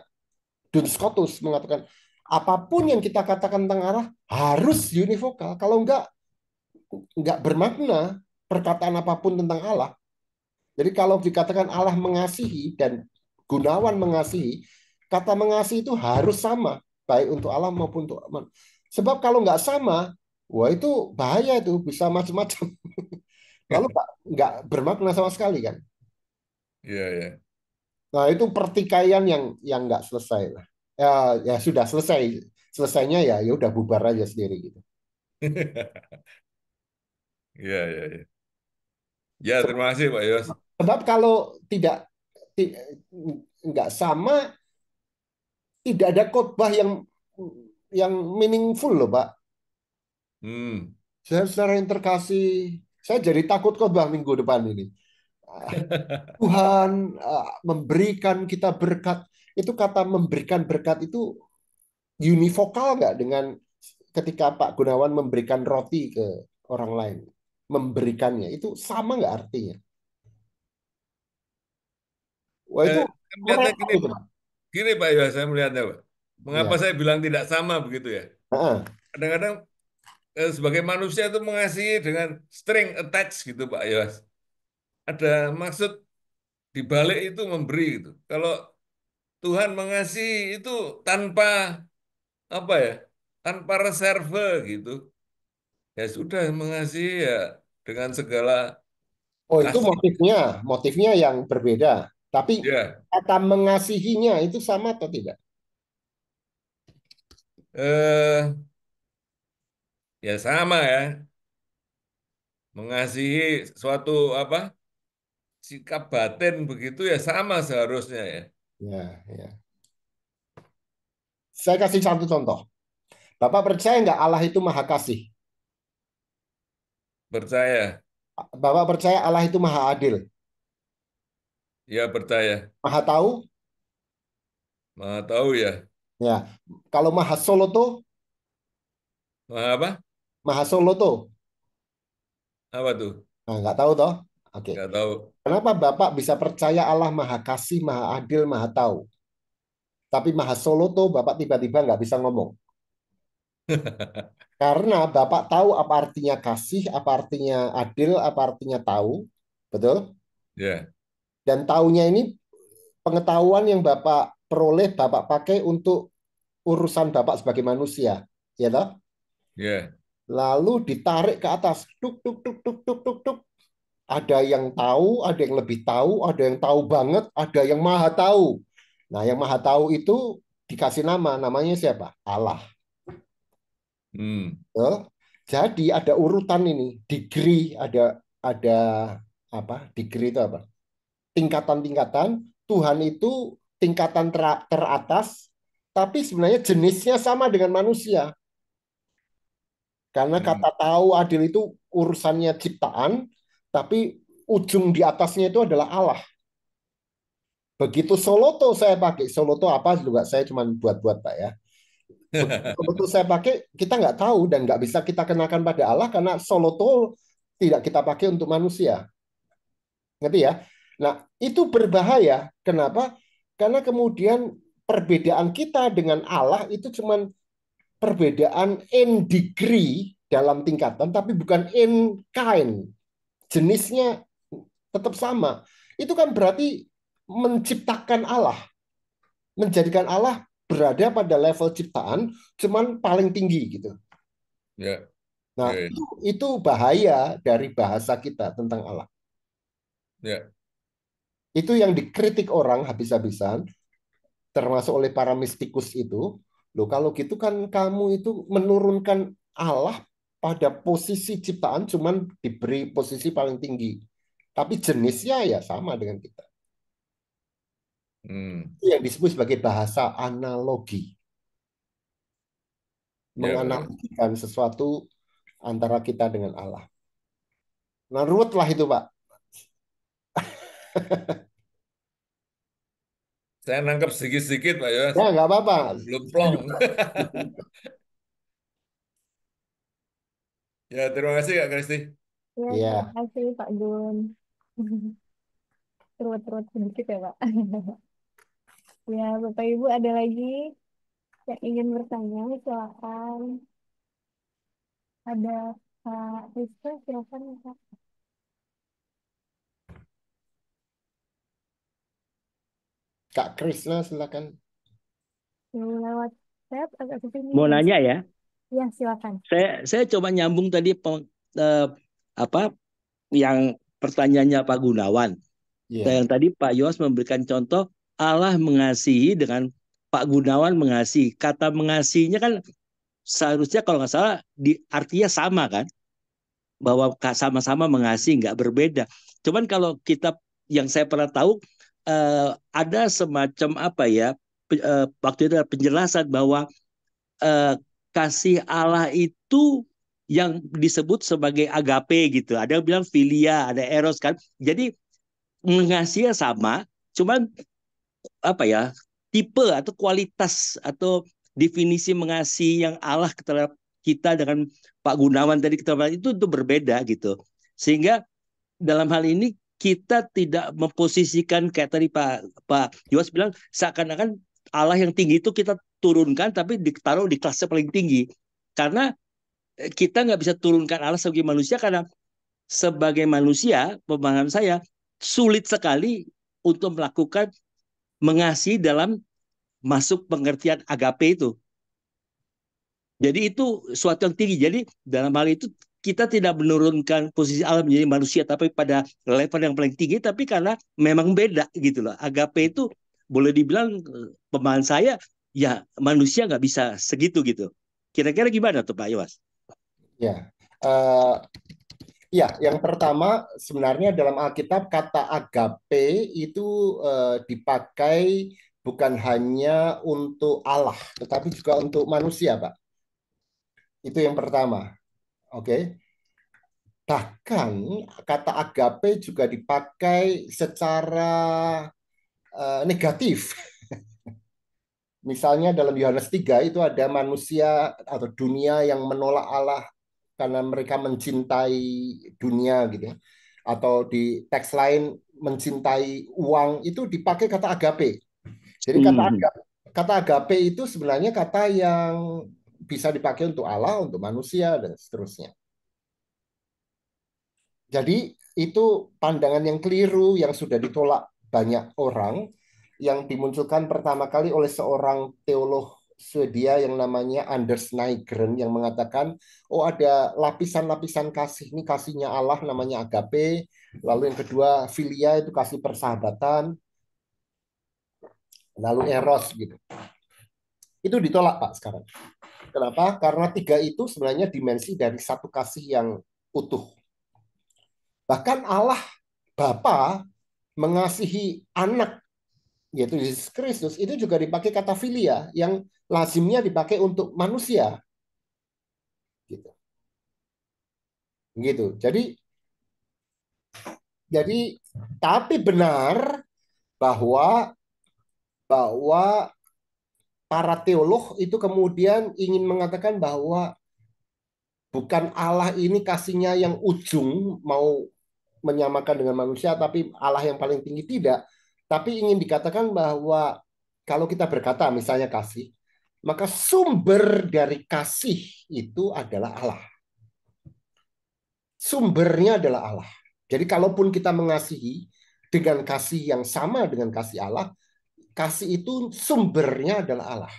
S3: Duns Scotus mengatakan, apapun yang kita katakan tentang Allah harus univokal. Kalau nggak bermakna perkataan apapun tentang Allah. Jadi kalau dikatakan Allah mengasihi dan Gunawan mengasihi, kata mengasihi itu harus sama, baik untuk Allah maupun untuk aman. Sebab kalau nggak sama, wah itu bahaya itu, bisa macam-macam. Lalu nggak bermakna sama sekali kan.
S4: Iya, ya.
S3: Nah itu pertikaian yang nggak selesai lah. Ya, ya sudah selesai. Selesainya ya udah bubar aja sendiri gitu.
S4: Iya, iya, iya. Ya, terima kasih Pak Yos.
S3: Sebab kalau tidak nggak sama, tidak ada khotbah yang meaningful loh Pak.
S4: Hmm.
S3: Saudara yang terkasih, saya jadi takut khotbah minggu depan ini. Tuhan memberikan kita berkat. Itu kata memberikan berkat itu univokal nggak dengan ketika Pak Gunawan memberikan roti ke orang lain? Memberikannya itu sama nggak artinya? Wah itu
S4: Saya melihatnya
S3: repot
S4: gini,
S3: itu Pak.
S4: gini Pak Yos, saya melihatnya Pak. Mengapa
S3: Ya.
S4: saya bilang tidak sama begitu ya?
S3: Heeh.
S4: Kadang-kadang sebagai manusia itu mengasihi dengan string attached gitu Pak Yos. Ada maksud di balik itu memberi gitu. Kalau Tuhan mengasihi itu tanpa apa ya? Tanpa reserve gitu. Ya sudah mengasihi ya dengan segala
S3: Oh itu
S4: kasih.
S3: motifnya yang berbeda. Tapi
S4: Ya,
S3: kata mengasihinya itu sama atau tidak?
S4: eh ya sama ya. Mengasihi suatu apa? Sikap batin begitu ya sama seharusnya ya.
S3: Ya, ya. Saya kasih satu contoh. Bapak percaya nggak Allah itu maha kasih?
S4: Percaya,
S3: Bapak percaya Allah itu maha adil?
S4: ya percaya.
S3: Maha tahu?
S4: Maha tahu ya.
S3: Ya. Kalau maha soloto?
S4: Maha apa?
S3: Maha soloto?
S4: Apa tuh?
S3: Nah, nggak tahu toh? Oke.
S4: Nggak tahu.
S3: Kenapa Bapak bisa percaya Allah maha kasih, maha adil, maha tahu? Tapi maha soloto Bapak tiba-tiba nggak bisa ngomong. Karena Bapak tahu apa artinya kasih, apa artinya adil, apa artinya tahu. Betul?
S4: Ya,
S3: Dan taunya ini pengetahuan yang Bapak peroleh, Bapak pakai untuk urusan Bapak sebagai manusia. Ya toh?
S4: ya,
S3: Lalu ditarik ke atas. Tuk, tuk, tuk, tuk, tuk, tuk, tuk. Ada yang tahu, ada yang lebih tahu, ada yang tahu banget, ada yang maha tahu. Nah, yang maha tahu itu dikasih nama, namanya siapa? Allah.
S4: hmm,
S3: Ya. Jadi ada urutan ini, degree, ada apa? Degree itu apa? Tingkatan-tingkatan. Tuhan itu tingkatan teratas, tapi sebenarnya jenisnya sama dengan manusia. Karena
S4: hmm,
S3: kata tahu adil itu urusannya ciptaan, tapi ujung di atasnya itu adalah Allah. Begitu Soloto saya pakai, Soloto apa juga saya cuma buat-buat Pak ya. Begitu Soloto saya pakai, kita nggak tahu dan nggak bisa kita kenakan pada Allah karena Soloto tidak kita pakai untuk manusia. Ngerti ya? Nah, itu berbahaya. Kenapa? Karena kemudian perbedaan kita dengan Allah itu cuma perbedaan in degree dalam tingkatan, tapi bukan in kind. Jenisnya tetap sama. Itu kan berarti menciptakan Allah, menjadikan Allah berada pada level ciptaan, cuman paling tinggi gitu.
S4: ya,
S3: Nah,
S4: ya,
S3: itu bahaya dari bahasa kita tentang Allah.
S4: ya.
S3: Itu yang dikritik orang habis-habisan, termasuk oleh para mistikus itu. Loh, kalau gitu kan kamu itu menurunkan Allah pada posisi ciptaan cuman diberi posisi paling tinggi. Tapi jenisnya ya sama dengan kita. Itu yang disebut sebagai bahasa analogi.
S4: Ya, benar.
S3: Menganalogikan sesuatu antara kita dengan Allah. Nah, ruwet lah itu, Pak.
S4: Saya nangkep sedikit-sedikit, Pak Yos.
S3: Ya, nggak apa-apa.
S4: Belum
S3: Saya
S4: plong.
S3: juga.
S4: Ya, terima kasih Kak Kristi.
S1: Ya, terima
S3: Ya,
S1: kasih Pak Gun. Terus sedikit ya Pak. Ya, Bapak Ibu ada lagi yang ingin bertanya, silakan. Ada Pak Rizko, silakan Pak.
S3: Kak Krisna silakan.
S1: Yang lewat chat agak kesini.
S6: Mau nanya ya,
S1: Ya, silakan.
S6: saya coba nyambung tadi apa yang pertanyaannya Pak Gunawan.
S3: Iya.
S6: Yang tadi Pak Yos memberikan contoh Allah mengasihi dengan Pak Gunawan mengasihi. Kata mengasihinya kan seharusnya kalau nggak salah artinya sama kan, bahwa sama-sama mengasihi nggak berbeda. Cuman kalau kita yang saya pernah tahu ada semacam apa ya waktu itu ada penjelasan bahwa eh, kasih Allah itu yang disebut sebagai agape gitu. Ada yang bilang filia, ada eros kan. Jadi mengasihi sama, cuman apa ya tipe atau kualitas atau definisi mengasihi yang Allah terhadap kita dengan Pak Gunawan tadi kita itu berbeda gitu. Sehingga dalam hal ini kita tidak memposisikan kayak tadi Pak Yos bilang seakan-akan Allah yang tinggi itu kita turunkan tapi ditaruh di kelasnya paling tinggi karena kita nggak bisa turunkan Allah sebagai manusia karena sebagai manusia pemahaman saya sulit sekali untuk melakukan mengasihi dalam masuk pengertian agape itu. Jadi itu suatu yang tinggi. Jadi dalam hal itu kita tidak menurunkan posisi Allah menjadi manusia tapi pada level yang paling tinggi tapi karena memang beda gitu loh. Agape itu boleh dibilang pemahaman saya ya manusia nggak bisa segitu gitu. Kira-kira gimana tuh Pak Iwas?
S3: Ya. Eh, ya, yang pertama sebenarnya dalam Alkitab kata agape itu dipakai bukan hanya untuk Allah, tetapi juga untuk manusia, Pak. Itu yang pertama. Oke. Bahkan kata agape juga dipakai secara negatif. Misalnya dalam Yohanes 3 itu ada manusia atau dunia yang menolak Allah karena mereka mencintai dunia gitu ya. Atau di teks lain mencintai uang itu dipakai kata agape. Jadi kata agape itu sebenarnya kata yang bisa dipakai untuk Allah, untuk manusia dan seterusnya. Jadi itu pandangan yang keliru yang sudah ditolak banyak orang yang dimunculkan pertama kali oleh seorang teolog Swedia yang namanya Anders Nygren yang mengatakan, oh ada lapisan-lapisan kasih, ini kasihnya Allah namanya agape, lalu yang kedua filia itu kasih persahabatan, lalu eros gitu. Itu ditolak Pak sekarang. Kenapa? Karena tiga itu sebenarnya dimensi dari satu kasih yang utuh. Bahkan Allah Bapa mengasihi anak yaitu Yesus Kristus itu juga dipakai kata filia yang lazimnya dipakai untuk manusia gitu. Gitu. Jadi tapi benar bahwa para teolog itu kemudian ingin mengatakan bahwa bukan Allah ini kasihnya yang ujung mau menyamakan dengan manusia, tapi Allah yang paling tinggi tidak. Tapi ingin dikatakan bahwa kalau kita berkata misalnya kasih, maka sumber dari kasih itu adalah Allah. Sumbernya adalah Allah. Jadi kalaupun kita mengasihi dengan kasih yang sama dengan kasih Allah, kasih itu sumbernya adalah Allah.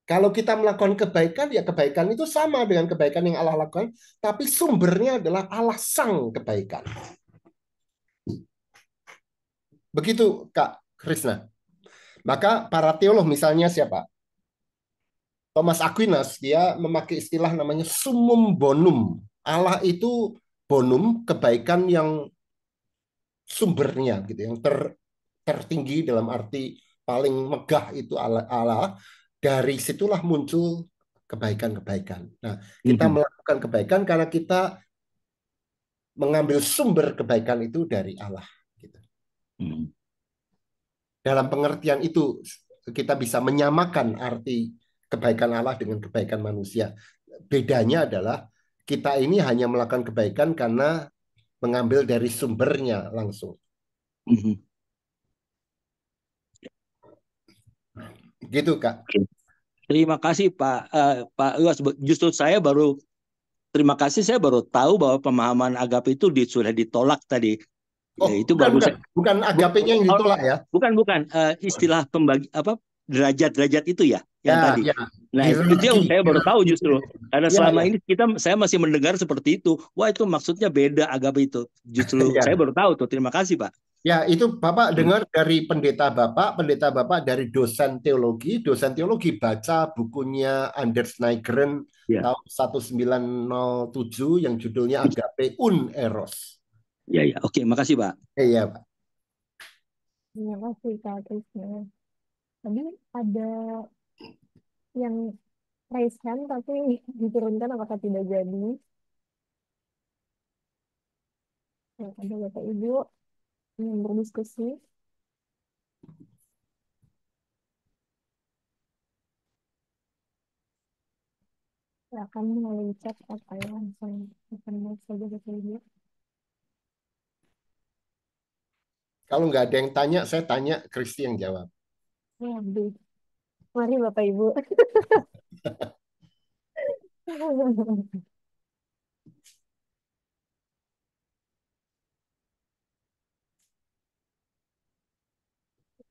S3: Kalau kita melakukan kebaikan, ya kebaikan itu sama dengan kebaikan yang Allah lakukan, tapi sumbernya adalah Allah sang kebaikan. Begitu Kak Krisna. Maka para teolog misalnya siapa? Thomas Aquinas dia memakai istilah namanya summum bonum. Allah itu bonum, kebaikan yang sumbernya gitu, yang tertinggi dalam arti paling megah itu Allah, Allah. Dari situlah muncul kebaikan-kebaikan. Nah, kita
S6: Mhm.
S3: melakukan kebaikan karena kita mengambil sumber kebaikan itu dari Allah. Gitu.
S6: Mhm.
S3: Dalam pengertian itu kita bisa menyamakan arti kebaikan Allah dengan kebaikan manusia. Bedanya adalah kita ini hanya melakukan kebaikan karena mengambil dari sumbernya langsung.
S6: Mhm.
S3: Gitu, Kak.
S6: Oke. Terima kasih Pak Iwas. Justru terima kasih, saya baru tahu bahwa pemahaman agape itu sudah ditolak tadi.
S3: Oh,
S6: Itu
S3: bukan,
S6: baru
S3: bukan.
S6: saya
S3: Bukan
S6: bu-
S3: agapenya yang
S6: oh,
S3: ditolak ya.
S6: bukan istilah pembagi apa derajat-derajat itu ya yang
S3: Ya,
S6: tadi.
S3: ya.
S6: Nah, itu yang
S3: Hierarki.
S6: saya baru tahu justru. Karena
S3: Ya,
S6: selama
S3: ya.
S6: ini saya masih mendengar seperti itu. Wah, itu maksudnya beda agape itu. Justru saya
S3: Ya.
S6: baru tahu tuh. Terima kasih, Pak.
S3: Ya, itu Bapak dengar dari pendeta Bapak dari dosen teologi baca bukunya Anders Nygren
S6: Ya,
S3: tahun 1907 yang judulnya Agape Un Eros.
S6: ya, ya. Oke, makasih, Pak.
S3: Iya, Pak.
S1: Terima kasih Kak Krisna. Tadi ada yang raise hand tapi diturunkan apakah tidak jadi? Nah, ada Bapak Ibu yang berdiskusi. Silakan melalui chat atau langsung open mic saja Bapak Ibu.
S3: Kalau nggak ada yang tanya, saya tanya, Kristi yang jawab.
S1: Waduh. Mari Bapak Ibu.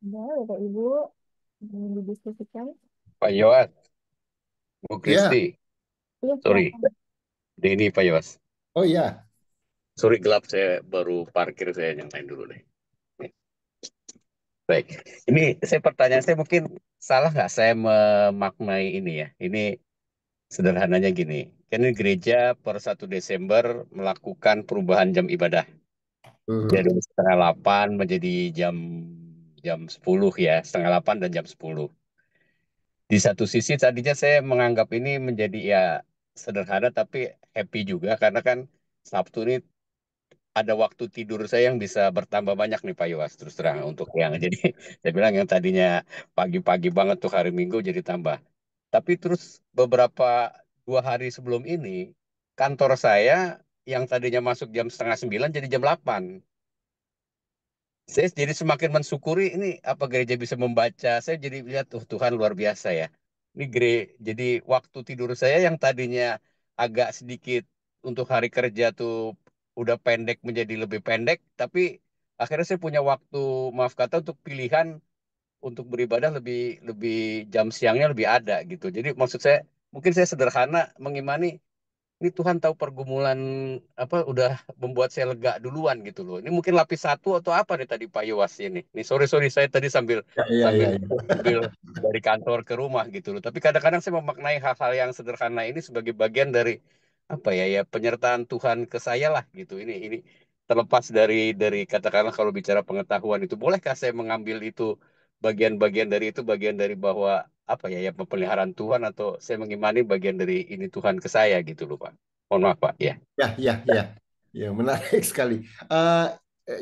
S1: Ada Bapak Ibu yang didiskusikan.
S7: Pak Yowas, Bu
S3: Ya,
S7: Kristi,
S1: Iya,
S7: sorry,
S1: silakan.
S7: ini Pak Yowas.
S3: oh ya.
S7: Sorry gelap, saya baru parkir, saya nyalain dulu deh. Baik, ini pertanyaan saya mungkin salah nggak saya memaknai ini ya. Ini sederhananya gini, kan ini gereja per 1 Desember melakukan perubahan jam ibadah. Dari 7:30 menjadi jam jam 10 ya, 7:30 dan jam 10. Di satu sisi tadinya saya menganggap ini menjadi ya sederhana tapi happy juga karena kan Sabtu ini ada waktu tidur saya yang bisa bertambah banyak nih Pak Yuas terus terang untuk yang jadi saya bilang yang tadinya pagi-pagi banget tuh hari Minggu jadi tambah. Tapi terus beberapa 2 hari sebelum ini kantor saya yang tadinya masuk jam 8:30 jadi jam 8. Saya jadi semakin mensyukuri ini apa gereja bisa membaca. Saya jadi lihat tuh Tuhan luar biasa ya. Ini jadi waktu tidur saya yang tadinya agak sedikit untuk hari kerja tuh udah pendek menjadi lebih pendek, tapi akhirnya saya punya waktu maaf kata untuk pilihan untuk beribadah lebih lebih jam siangnya lebih ada gitu. Jadi maksud saya mungkin saya sederhana mengimani ini Tuhan tahu pergumulan apa udah membuat saya lega duluan gitu loh. Ini mungkin lapis satu atau apa nih tadi Pak Yowas ini. Nih sorry saya tadi sambil
S3: Ya, ya,
S7: sambil
S3: ya, ya.
S7: sambil dari kantor ke rumah gitu loh. Tapi kadang-kadang saya memaknai hal-hal yang sederhana ini sebagai bagian dari apa ya penyertaan Tuhan ke saya lah gitu. Ini terlepas dari katakanlah kalau bicara pengetahuan itu bolehkah saya mengambil itu bagian-bagian dari itu bagian dari bahwa apa ya pemeliharaan Tuhan atau saya mengimani bagian dari ini Tuhan ke saya gitu loh Pak. Mohon maaf Pak ya.
S3: Ya, ya, ya. Ya, menarik sekali.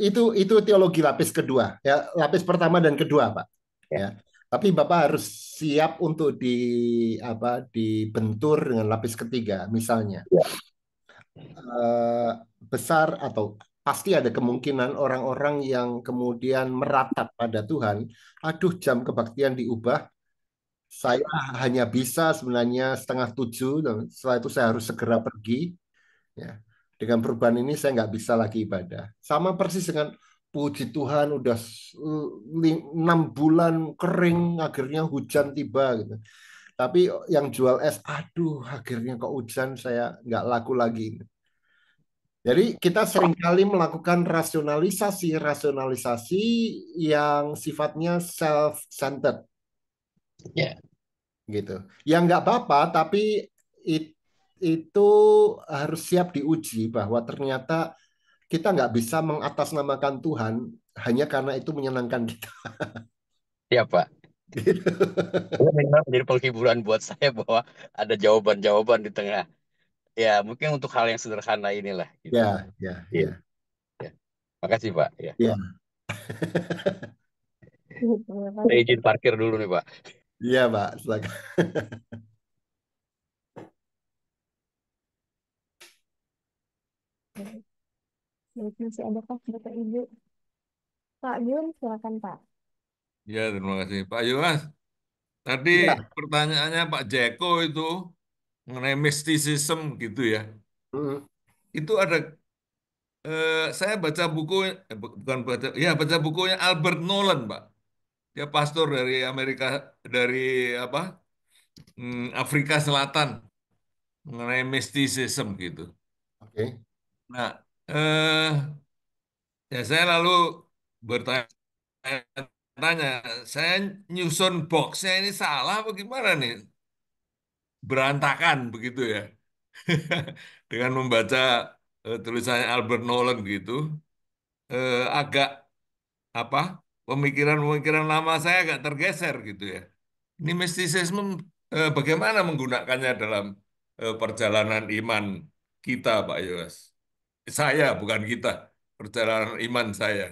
S3: Itu teologi lapis kedua, ya, lapis pertama dan kedua, Pak.
S7: Ya.
S3: Ya. Tapi Bapak harus siap untuk dibentur dengan lapis ketiga, misalnya.
S7: Ya.
S3: Besar atau pasti ada kemungkinan orang-orang yang kemudian meratap pada Tuhan, aduh jam kebaktian diubah, saya hanya bisa sebenarnya 6:30, dan setelah itu saya harus segera pergi. Ya. Dengan perubahan ini saya nggak bisa lagi ibadah. Sama persis dengan puji Tuhan udah 6 bulan kering, akhirnya hujan tiba gitu. Tapi yang jual es, aduh akhirnya kok hujan, saya nggak laku lagi. Jadi kita seringkali melakukan rasionalisasi yang sifatnya self-centered.
S7: Ya.
S3: gitu. Ya nggak apa-apa, tapi it- itu harus siap diuji bahwa ternyata kita nggak bisa mengatasnamakan Tuhan hanya karena itu menyenangkan kita.
S7: Ya Pak. Ini memang menjadi penghiburan buat saya bahwa ada jawaban-jawaban di tengah. Ya mungkin untuk hal yang sederhana inilah gitu.
S3: Ya, ya,
S7: Iya.
S3: ya,
S7: Ya. Makasih Pak. Ya.
S3: ya,
S1: Terima
S7: Saya
S1: kasih.
S7: izin parkir dulu nih Pak.
S3: iya, Pak. Silakan.
S1: Baik, masih adakah Bapak Ibu? Pak Yun, silakan Pak.
S4: Ya, terima kasih. Pak Yowas, tadi
S3: Iya.
S4: pertanyaannya Pak Jeko itu mengenai mysticism gitu ya.
S3: Mm,
S4: Itu ada, saya baca buku, bukan baca, ya baca bukunya Albert Nolan, Pak. Dia pastor dari Amerika, dari apa, Afrika Selatan, mengenai mysticism gitu.
S3: oke.
S4: Nah, ya saya lalu bertanya, saya nyusun boxnya ini salah apa gimana nih? Berantakan begitu ya. Dengan membaca tulisannya Albert Nolan gitu, agak apa, pemikiran-pemikiran lama saya agak tergeser gitu ya. Ini mistisisme, bagaimana menggunakannya dalam perjalanan iman kita, Pak Yos? Saya, bukan kita. Perjalanan iman saya.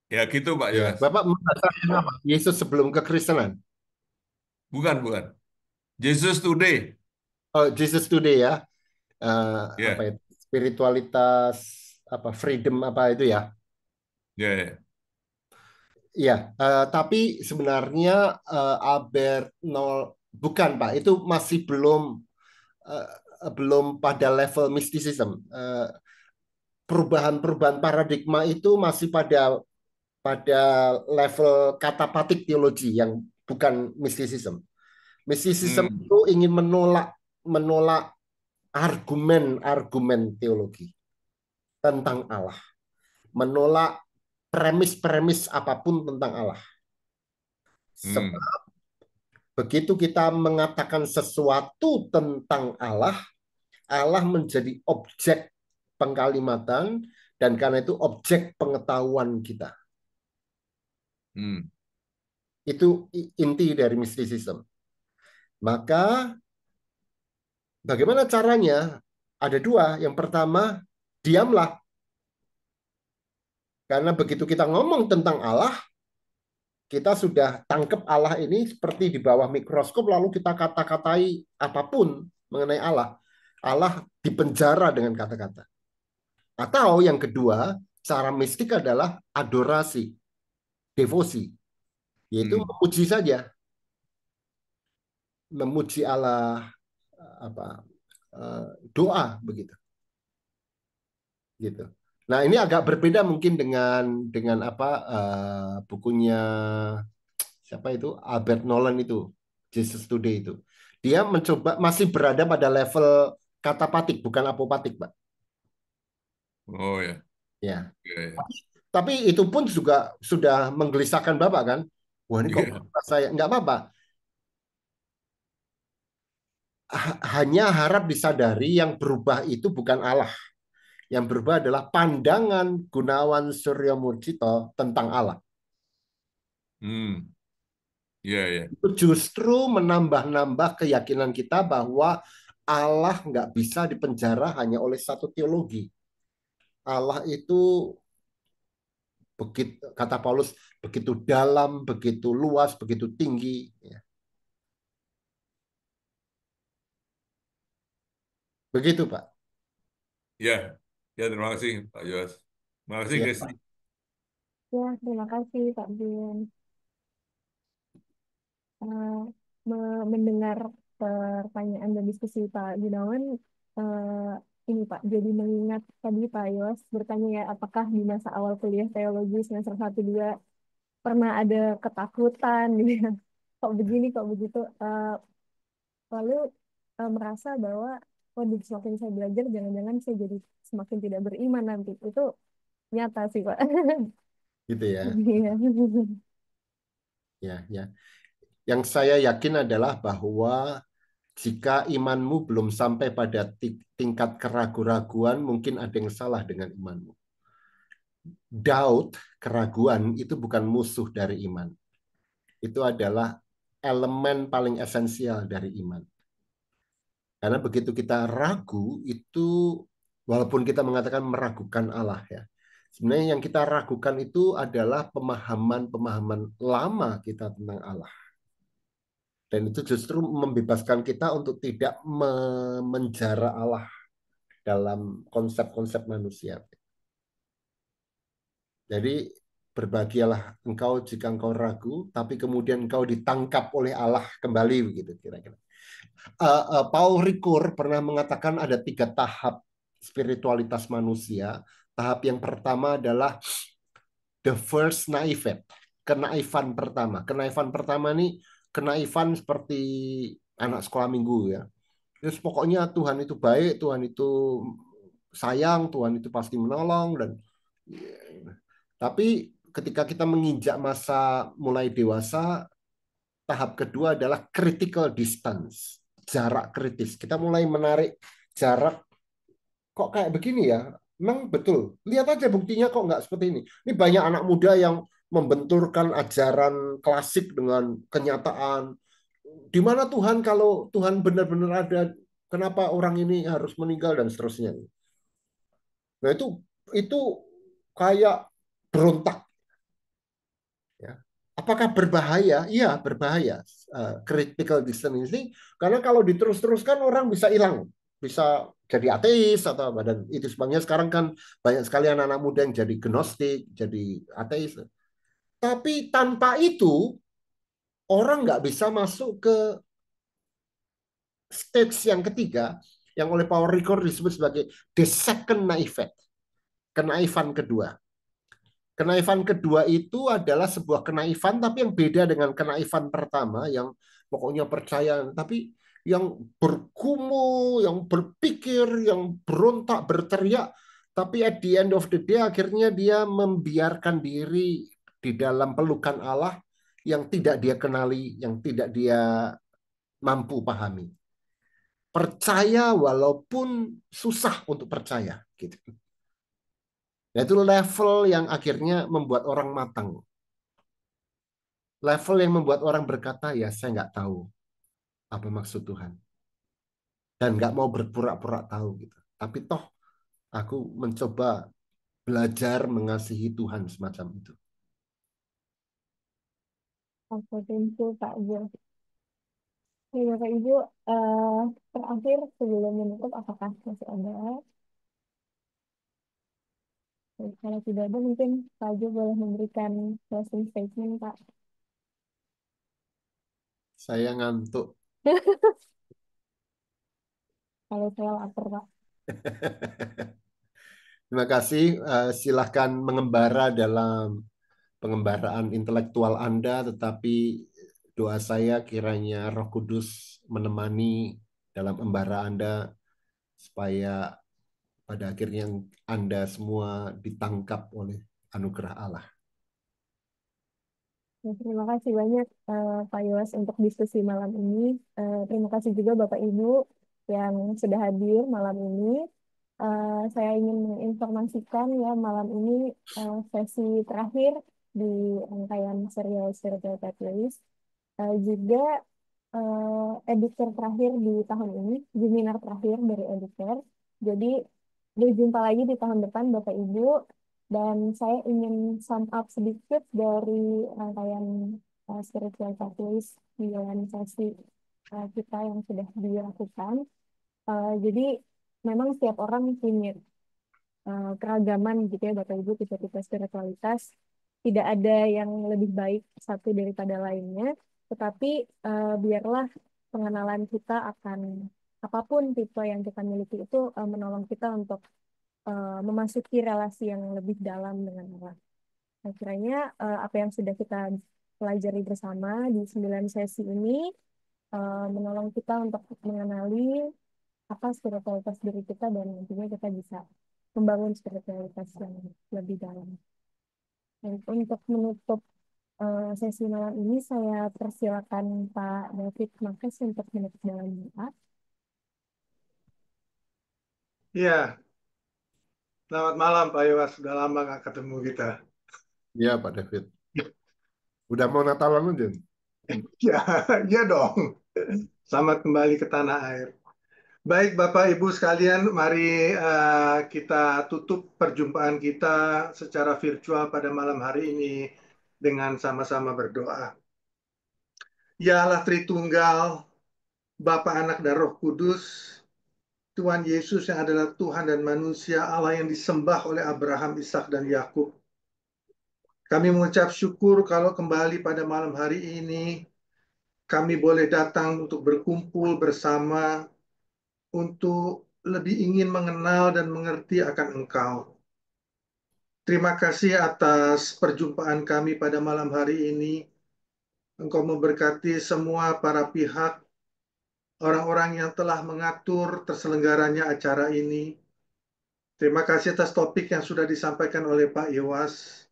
S4: Ya gitu, Pak
S3: Ya,
S4: Yos.
S3: Bapak merasakan apa? Yesus sebelum kekristenan.
S4: Bukan, bukan. Jesus Today.
S3: Oh, Jesus Today ya. Apa
S4: Ya,
S3: itu? Spiritualitas, apa freedom apa itu ya?
S4: ya, ya.
S3: Iya, tapi sebenarnya Albert Nol bukan Pak, itu masih eh, belum pada level mysticism. Perubahan-perubahan paradigma itu masih pada level katapatik teologi yang bukan mysticism. Mysticism
S4: Hmm,
S3: itu ingin menolak menolak argumen-argumen teologi tentang Allah, menolak premis-premis apapun tentang Allah.
S4: hmm,
S3: Begitu kita mengatakan sesuatu tentang Allah, Allah menjadi objek pengkalimatan dan karena itu objek pengetahuan kita.
S4: hmm,
S3: Itu inti dari mysticism. Maka bagaimana caranya? Ada dua. Yang pertama, diamlah. Karena begitu kita ngomong tentang Allah, kita sudah tangkap Allah ini seperti di bawah mikroskop, lalu kita kata-katai apapun mengenai Allah. Allah dipenjara dengan kata-kata. Atau yang kedua, cara mistik adalah adorasi, devosi, yaitu
S4: hmm,
S3: memuji saja, memuji Allah, apa doa begitu, gitu. Nah ini agak berbeda mungkin dengan apa bukunya siapa itu Albert Nolan itu Jesus Today itu. Dia mencoba masih berada pada level katapatik bukan apopatik, Pak.
S4: oh ya,
S3: Ya.
S4: ya, ya.
S3: Tapi itu pun juga sudah menggelisahkan Bapak kan? Wah ini kok
S4: Iya.
S3: saya nggak apa-apa. Hanya harap disadari yang berubah itu bukan Allah. Yang berubah adalah pandangan Gunawan Suryo Murcito tentang Allah.
S4: Hmm, ya, ya.
S3: Itu justru menambah-nambah keyakinan kita bahwa Allah nggak bisa dipenjara hanya oleh satu teologi. Allah itu begitu kata Paulus begitu dalam, begitu luas, begitu tinggi. Ya. Begitu Pak.
S4: Ya, ya, terima kasih Pak Yos. Terima kasih
S3: Ya,
S4: Kristi.
S3: Pak.
S1: Ya, terima kasih Pak Yun. Eh, mendengar pertanyaan dan diskusi Pak Gunawan, ini Pak, jadi mengingat tadi Pak Yos bertanya ya, apakah di masa awal kuliah teologi semester 1 2 pernah ada ketakutan gitu ya, kok begini, kok begitu. Lalu merasa bahwa, oh, semakin saya belajar, jangan-jangan saya jadi semakin tidak beriman nanti. Itu nyata sih Pak.
S3: Gitu ya.
S1: Iya.
S3: Ya, ya. Yang saya yakin adalah bahwa jika imanmu belum sampai pada tingkat keraguan-raguan, mungkin ada yang salah dengan imanmu. Doubt, keraguan, itu bukan musuh dari iman. Itu adalah elemen paling esensial dari iman. Karena begitu kita ragu, itu walaupun kita mengatakan meragukan Allah ya, sebenarnya yang kita ragukan itu adalah pemahaman-pemahaman lama kita tentang Allah. Dan itu justru membebaskan kita untuk tidak memenjara Allah dalam konsep-konsep manusia. Jadi berbahagialah engkau jika engkau ragu, tapi kemudian engkau ditangkap oleh Allah kembali begitu kira-kira. Paul Ricoeur pernah mengatakan ada 3 tahap spiritualitas manusia. Tahap yang pertama adalah the first naivete, kenaifan pertama. Kenaifan pertama nih kenaifan seperti anak sekolah minggu ya. Terus pokoknya Tuhan itu baik, Tuhan itu sayang, Tuhan itu pasti menolong dan tapi ketika kita menginjak masa mulai dewasa, tahap kedua adalah critical distance, jarak kritis. Kita mulai menarik jarak, kok kayak begini ya? Memang betul. Lihat aja buktinya kok nggak seperti ini. Ini banyak anak muda yang membenturkan ajaran klasik dengan kenyataan. Di mana Tuhan kalau Tuhan benar-benar ada, kenapa orang ini harus meninggal dan seterusnya. Nah itu kayak berontak. Ya. Apakah berbahaya? Iya, berbahaya. Critical distance ini karena kalau diterus-teruskan orang bisa hilang, bisa jadi ateis atau apa dan itu sebabnya sekarang kan banyak sekali anak-anak muda yang jadi gnostik, jadi ateis. Tapi tanpa itu orang nggak bisa masuk ke stage yang ketiga yang oleh Paul Ricoeur disebut sebagai the second naivete, kenaifan kedua. Kenaifan kedua itu adalah sebuah kenaifan tapi yang beda dengan kenaifan pertama yang pokoknya percaya tapi yang bergumul, yang berpikir, yang berontak, berteriak tapi at the end of the day akhirnya dia membiarkan diri di dalam pelukan Allah yang tidak dia kenali, yang tidak dia mampu pahami. Percaya walaupun susah untuk percaya gitu. Nah, itu level yang akhirnya membuat orang matang. Level yang membuat orang berkata, ya saya nggak tahu apa maksud Tuhan. Dan nggak mau berpura-pura tahu gitu. Tapi toh aku mencoba belajar mengasihi Tuhan semacam itu.
S1: Oke, thank you, Pak Jo. Oke, Bapak Ibu, eh, terakhir sebelum menutup, apakah masih ada? Oke, kalau tidak ada, mungkin Pak Jo boleh memberikan closing statement, Pak.
S3: Saya ngantuk.
S1: Kalau saya lapar, Pak.
S3: Terima kasih. Silahkan mengembara dalam pengembaraan intelektual Anda, tetapi doa saya kiranya Roh Kudus menemani dalam embara Anda supaya pada akhirnya Anda semua ditangkap oleh anugerah Allah.
S1: Ya, terima kasih banyak Pak Yos untuk diskusi malam ini. Terima kasih juga Bapak Ibu yang sudah hadir malam ini. Saya ingin menginformasikan ya malam ini sesi terakhir di rangkaian serial Spiritual Pathways. Juga editor terakhir di tahun ini, seminar terakhir dari editor. Jadi berjumpa lagi di tahun depan Bapak Ibu. Dan saya ingin sum up sedikit dari rangkaian spiritual pathways di organisasi kita yang sudah dilakukan. Jadi memang setiap orang punya keragaman gitu ya Bapak Ibu tipe-tipe spiritualitas. Tidak ada yang lebih baik satu daripada lainnya, tetapi biarlah pengenalan kita akan apapun tipe yang kita miliki itu menolong kita untuk memasuki relasi yang lebih dalam dengan Allah. Nah, kiranya apa yang sudah kita pelajari bersama di 9 sesi ini menolong kita untuk mengenali apa spiritualitas diri kita dan nantinya kita bisa membangun spiritualitas yang lebih dalam. Dan untuk menutup sesi malam ini saya persilakan Pak David Marquez untuk menutup dalam doa.
S8: Iya, selamat malam Pak Iwas. Sudah lama nggak ketemu kita.
S9: Iya, Pak David. Udah mau Natalan aja.
S8: Ya, iya dong. Selamat kembali ke tanah air. Baik Bapak Ibu sekalian, mari kita tutup perjumpaan kita secara virtual pada malam hari ini dengan sama-sama berdoa. Ya Allah Tritunggal, Bapa, Anak, dan Roh Kudus, Tuhan Yesus yang adalah Tuhan dan manusia, Allah yang disembah oleh Abraham, Ishak, dan Yakub. Kami mengucap syukur kalau kembali pada malam hari ini kami boleh datang untuk berkumpul bersama untuk lebih ingin mengenal dan mengerti akan Engkau. Terima kasih atas perjumpaan kami pada malam hari ini. Engkau memberkati semua para pihak, orang-orang yang telah mengatur terselenggaranya acara ini. Terima kasih atas topik yang sudah disampaikan oleh Pak Iwas.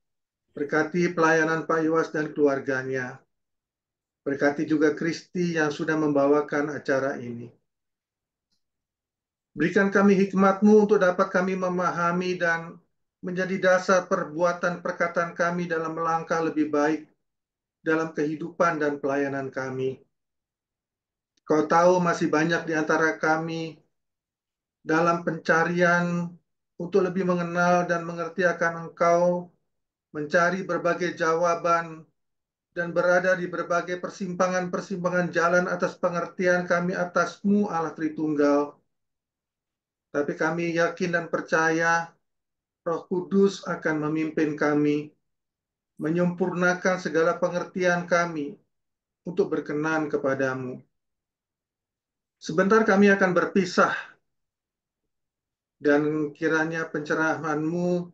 S8: Berkati pelayanan Pak Iwas dan keluarganya. Berkati juga Kristi yang sudah membawakan acara ini. Berikan kami hikmat-Mu untuk dapat kami memahami dan menjadi dasar perbuatan perkataan kami dalam melangkah lebih baik dalam kehidupan dan pelayanan kami. Kau tahu masih banyak di antara kami dalam pencarian untuk lebih mengenal dan mengerti akan Engkau, mencari berbagai jawaban, dan berada di berbagai persimpangan-persimpangan jalan atas pengertian kami atas-Mu, Allah Tritunggal. Tapi kami yakin dan percaya Roh Kudus akan memimpin kami, menyempurnakan segala pengertian kami untuk berkenan kepadamu. Sebentar kami akan berpisah, dan kiranya pencerahan-Mu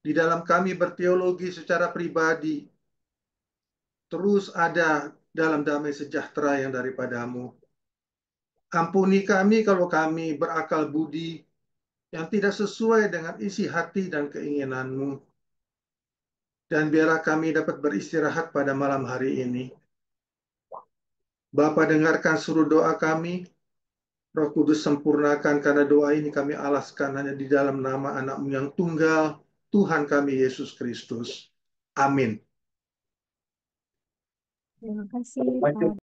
S8: di dalam kami berteologi secara pribadi terus ada dalam damai sejahtera yang daripadamu. Ampuni kami kalau kami berakal budi yang tidak sesuai dengan isi hati dan keinginan-Mu. Dan biarlah kami dapat beristirahat pada malam hari ini. Bapa, dengarkan seluruh doa kami. Roh Kudus sempurnakan, karena doa ini kami alaskan hanya di dalam nama anak-Mu yang tunggal, Tuhan kami Yesus Kristus. Amin.
S1: Terima kasih Pak